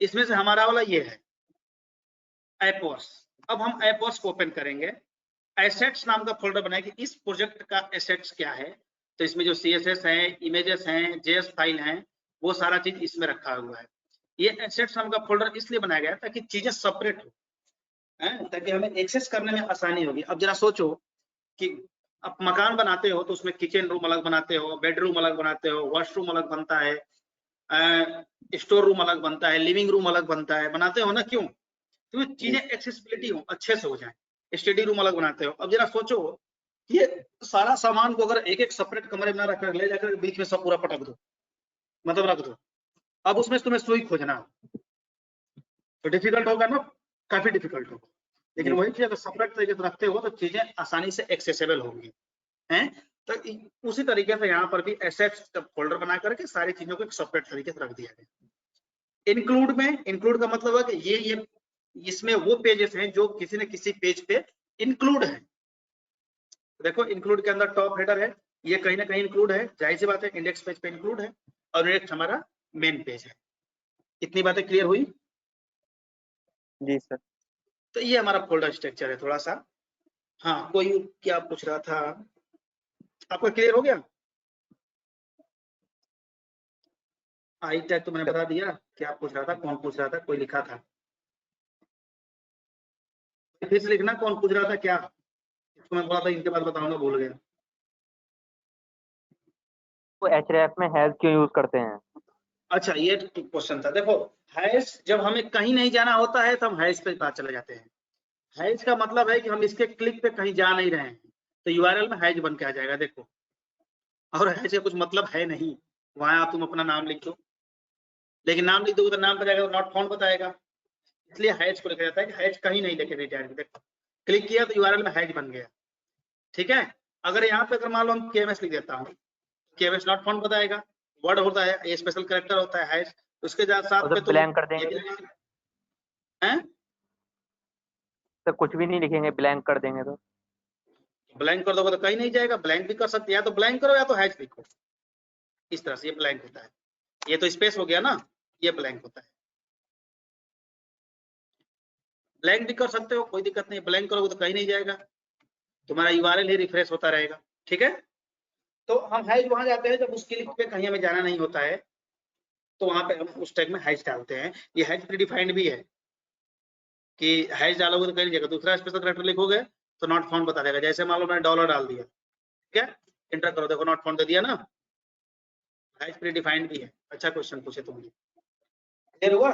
इसमें से हमारा वाला ये है एपवर्स। अब हम एपवर्स को ओपन करेंगे, एसेट्स नाम का फोल्डर बनाएंगे। इस प्रोजेक्ट का एसेट्स क्या है, तो इसमें जो CSS है, इमेजेस हैं, JS फाइल हैं, वो सारा चीज इसमें रखा हुआ है। ये एसेट्स नाम का फोल्डर इसलिए बनाया गया ताकि चीजें सेपरेट हो, ताकि हमें एक्सेस करने में आसानी होगी। अब जरा सोचो कि आप मकान बनाते हो तो उसमें किचन रूम अलग बनाते हो, बेडरूम अलग बनाते हो, वॉशरूम अलग बनता है, स्टोर रूम अलग बनता है, लिविंग रूम अलग बनता है, बनाते हो ना? क्यों? तो चीजें एक्सेसिबिलिटी हो, अच्छे से हो जाए। स्टडी रूम अलग बनाते हो। अब जरा सोचो, ये सारा सामान को अगर एक एक सेपरेट कमरे में रखकर ले जाकर बीच में सब पूरा पटक दो, मतलब रख दो, अब उसमें तुम्हें सुई खोजना तो डिफिकल्ट होगा ना, काफी डिफिकल्ट होगा। लेकिन वही चीज अगर सेपरेट तरीके से रखते हो तो चीजें आसानी से एक्सेसिबल होंगी, हैं। तो उसी तरीके से यहाँ पर भी एसेट्स का फोल्डर बना करके सारी चीजों को एक सेपरेट तरीके से रख दिया गया। इंक्लूड में, इंक्लूड का मतलब है कि ये इसमें वो पेजेस हैं जो किसी न किसी पेज पे इंक्लूड है। देखो इंक्लूड के अंदर टॉप हेडर है, ये कहीं ना कहीं इंक्लूड है, जाहिर सी बात है, इंडेक्स पेज पे इंक्लूड है, और इंडेक्स हमारा मेन पेज है। इतनी बातें क्लियर हुई? जी सर। तो ये हमारा फोल्डर स्ट्रक्चर है थोड़ा सा। हाँ, कोई क्या पूछ रहा था? आपका क्लियर हो गया? आई टैग तो मैंने बता दिया। क्या पूछ रहा था, कौन पूछ रहा था, कोई लिखा था, फिर से लिखना कौन पूछ रहा था क्या, इसको मैं बोला था इनके बाद बताऊंगा, भूल गया। तो एचरेफ में हैज क्यों यूज करते हैं? अच्छा ये क्वेश्चन था, देखो हैश जब हमें कहीं नहीं जाना होता है तो हम हैश पे बात चले जाते हैं। हैश का मतलब है कि हम इसके क्लिक पे कहीं जा नहीं रहे हैं, तो यूआरएल में हैश बन के आ जाएगा, देखो। और हैश का कुछ मतलब है नहीं, वहां आप तुम अपना नाम लिख दो, लेकिन नाम लिख दोगे तो नाम पे जाएगा, नॉट फाउंड बताएगा, इसलिए हैश को लिखा जाता है कि हैश कहीं नहीं लेके नहीं जाएंगे। देखो क्लिक किया तो यूआरएल में हैश बन गया, ठीक है। अगर यहाँ पे अगर मान लो हम केएमएस लिख देता हूँ, केएमएस नॉट फाउंड बताएगा, वर्ड होता है, ये स्पेशल कैरेक्टर होता है हैश, उसके साथ पे तो ब्लैंक कर देंगे हैं, तो कुछ भी नहीं लिखेंगे, ब्लैंक कर देंगे तो ब्लैंक कर दोगे तो कहीं नहीं जाएगा। ब्लैंक भी कर सकते हैं, या तो ब्लैंक करो या तो हैश लिखो, इस तरह से ये ब्लैंक होता है। ये तो स्पेस हो गया ना, ये ब्लैंक होता है। ब्लैंक भी कर सकते हो, कोई दिक्कत नहीं, ब्लैंक करोगे तो कहीं नहीं जाएगा, तुम्हारा यूआरएल ही रिफ्रेश होता रहेगा, ठीक है। तो हम हैश वहां जाते हैं जब उस क्लिक पे कहीं हमें जाना नहीं होता है, तो वहां पे हम उस टैग में हैश डालते हैं। ये हैश प्रीडिफाइंड भी है कि हैश डालोगे तो कहीं नहीं जाएगा, दूसरा स्पेशल कैरेक्टर लिखोगे तो नॉट फाउंड बता देगा। जैसे मान लो मैंने डॉलर डाल दिया, ठीक है, एंटर करो, देखो नॉट फाउंड दे दिया ना, हैश प्रीडिफाइंड भी है। अच्छा क्वेश्चन पूछे तुमने, क्लियर हुआ?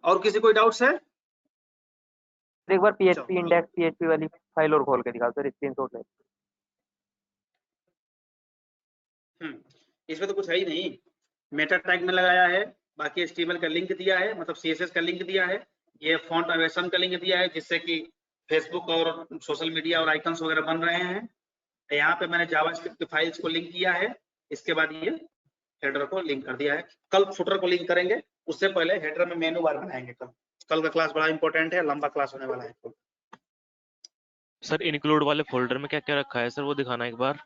और किसी कोई डाउट्स है? एक बार पीएचपी इंडेक्स पीएचपी वाली फाइल और खोल के दिखाओ सर, स्क्रीनशॉट ले। इसमें तो कुछ है ही नहीं, मेटा टैग में लगाया है, बाकी HTML का लिंक दिया है, मतलब CSS का लिंक दिया है, ये फॉन्ट अवेसन का लिंक दिया है जिससे कि फेसबुक और सोशल मीडिया और आइकन्स वगैरह बन रहे हैं। यहाँ पे मैंने जावास्क्रिप्ट की फाइल्स को लिंक किया है, इसके बाद ये हेडर को लिंक कर दिया है। कल फुटर को लिंक करेंगे, उससे पहले हेडर में मेनू बार बनाएंगे। कल का क्लास बड़ा इंपॉर्टेंट है, लंबा क्लास होने वाला है। सर इंक्लूड वाले फोल्डर में क्या क्या रखा है सर, वो दिखाना एक बार।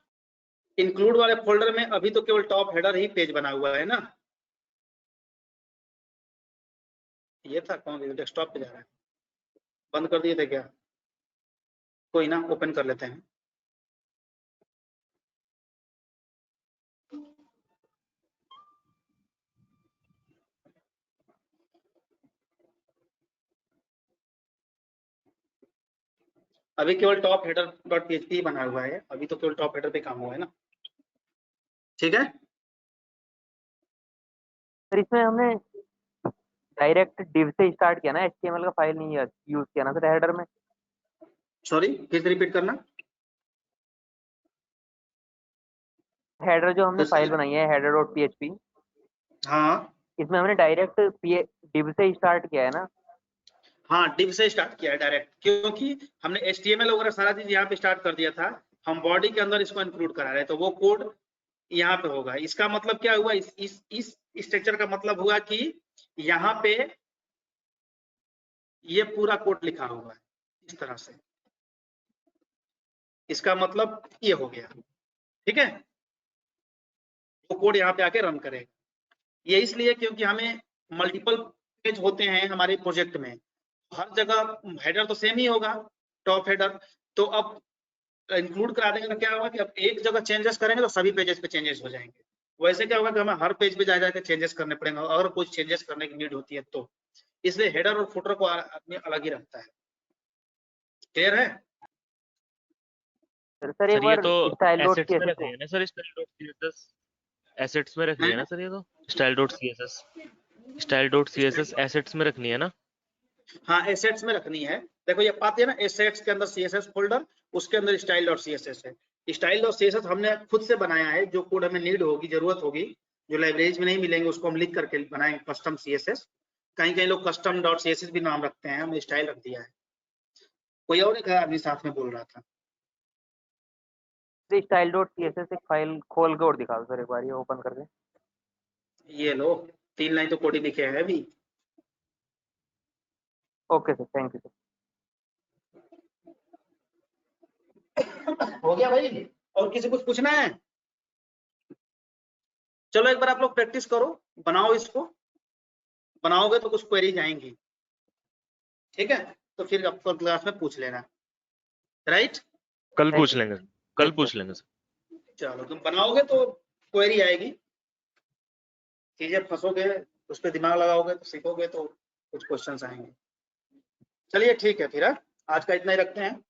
इंक्लूड वाले फोल्डर में अभी तो केवल टॉप हेडर ही पेज बना हुआ है ना, ये था कौन डेस्कटॉप पे जा रहा है, बंद कर दिए थे क्या? कोई ना, ओपन कर लेते हैं। अभी केवल टॉप हेडर डॉट पीएचपी बना हुआ है, अभी तो केवल टॉप हेडर पे काम हुआ है ना, ठीक है। सर इसमें हमने डायरेक्ट डिव से स्टार्ट किया ना, एचटीएमएल का फाइल नहीं यूज किया ना सर हेडर में। सॉरी फिर से रिपीट करना। हेडर जो हमने फाइल बनाई है हेडर डॉट पीएचपी, हाँ इसमें हमने डायरेक्ट डिव से स्टार्ट किया है ना। हाँ, डिव से स्टार्ट किया है डायरेक्ट, क्योंकि हमने HTML वगैरह सारा चीज यहाँ पे स्टार्ट कर दिया था, हम बॉडी के अंदर इसको इंक्लूड करा रहे हैं, तो वो कोड यहाँ पे होगा। इसका मतलब क्या हुआ, इस स्ट्रक्चर का मतलब हुआ कि यहाँ पे ये पूरा कोड लिखा हुआ है इस तरह से, इसका मतलब ये हो गया, ठीक है। वो कोड यहाँ पे आके रन करेगा, ये इसलिए क्योंकि हमें मल्टीपल पेज होते हैं हमारे प्रोजेक्ट में, हर जगह हेडर तो सेम ही होगा, टॉप हेडर। तो अब इंक्लूड करा देंगे तो क्या होगा कि अब एक जगह चेंजेस करेंगे तो सभी पेजेस पे चेंजेस हो जाएंगे। वैसे क्या होगा कि हमें हर पेज पे जा जाकर चेंजेस करने पड़ेंगे, अगर कुछ चेंजेस करने की नीड होती है तो, इसलिए हेडर और फुटर को आदमी अलग ही रखता है। क्लियर है? सर एक ये बार तो स्टाइल डॉट एसेट्स में सीएसएस रखनी है ना sir, style dot CSS assets में रखनी है ना सर, ये तो स्टाइल डॉट सीएसएस एसेट्स में रखनी है ना। हाँ एसेट्स में रखनी है, देखो ये पाते हैं ना, एसेट्स के अंदर CSS फोल्डर, उसके अंदर स्टाइल डॉट CSS है। स्टाइल डॉट CSS हमने खुद से बनाया है, जो कोड हमें नीड होगी, जरूरत होगी, जो लाइब्रेरीज में नहीं मिलेंगे उसको हम लिख करके बनाएंगे कस्टम CSS। कहीं कहीं लोग कस्टम डॉट CSS भी नाम रखते हैं, हमने स्टाइल रख दिया है। कोई और एक आदमी साथ में बोल रहा था। स्टाइल डॉट सीएसएस एक फाइल खोल के और दिखाओ सर एक बार, ये ओपन करके। ये लो 3 लाइन तो कोड ही लिखे हैं अभी। Okay sir, thank you sir. हो गया भाई, और किसी कुछ पूछना है? चलो एक बार आप लोग प्रैक्टिस करो, बनाओ, इसको बनाओगे तो कुछ क्वेरीज आएंगी, ठीक है। तो फिर आपको क्लास में पूछ लेना, राइट? कल पूछ लेंगे सर। चलो तुम बनाओगे तो क्वेरी आएगी, चीजें फंसोगे, उस पर दिमाग लगाओगे तो सीखोगे तो कुछ क्वेश्चंस आएंगे। चलिए ठीक है फिर, हाँ? आज का इतना ही रखते हैं।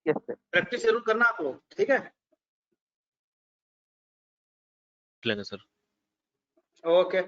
Yes sir. प्रैक्टिस जरूर करना आप लोग, ठीक है? लेंगे सर। ओके।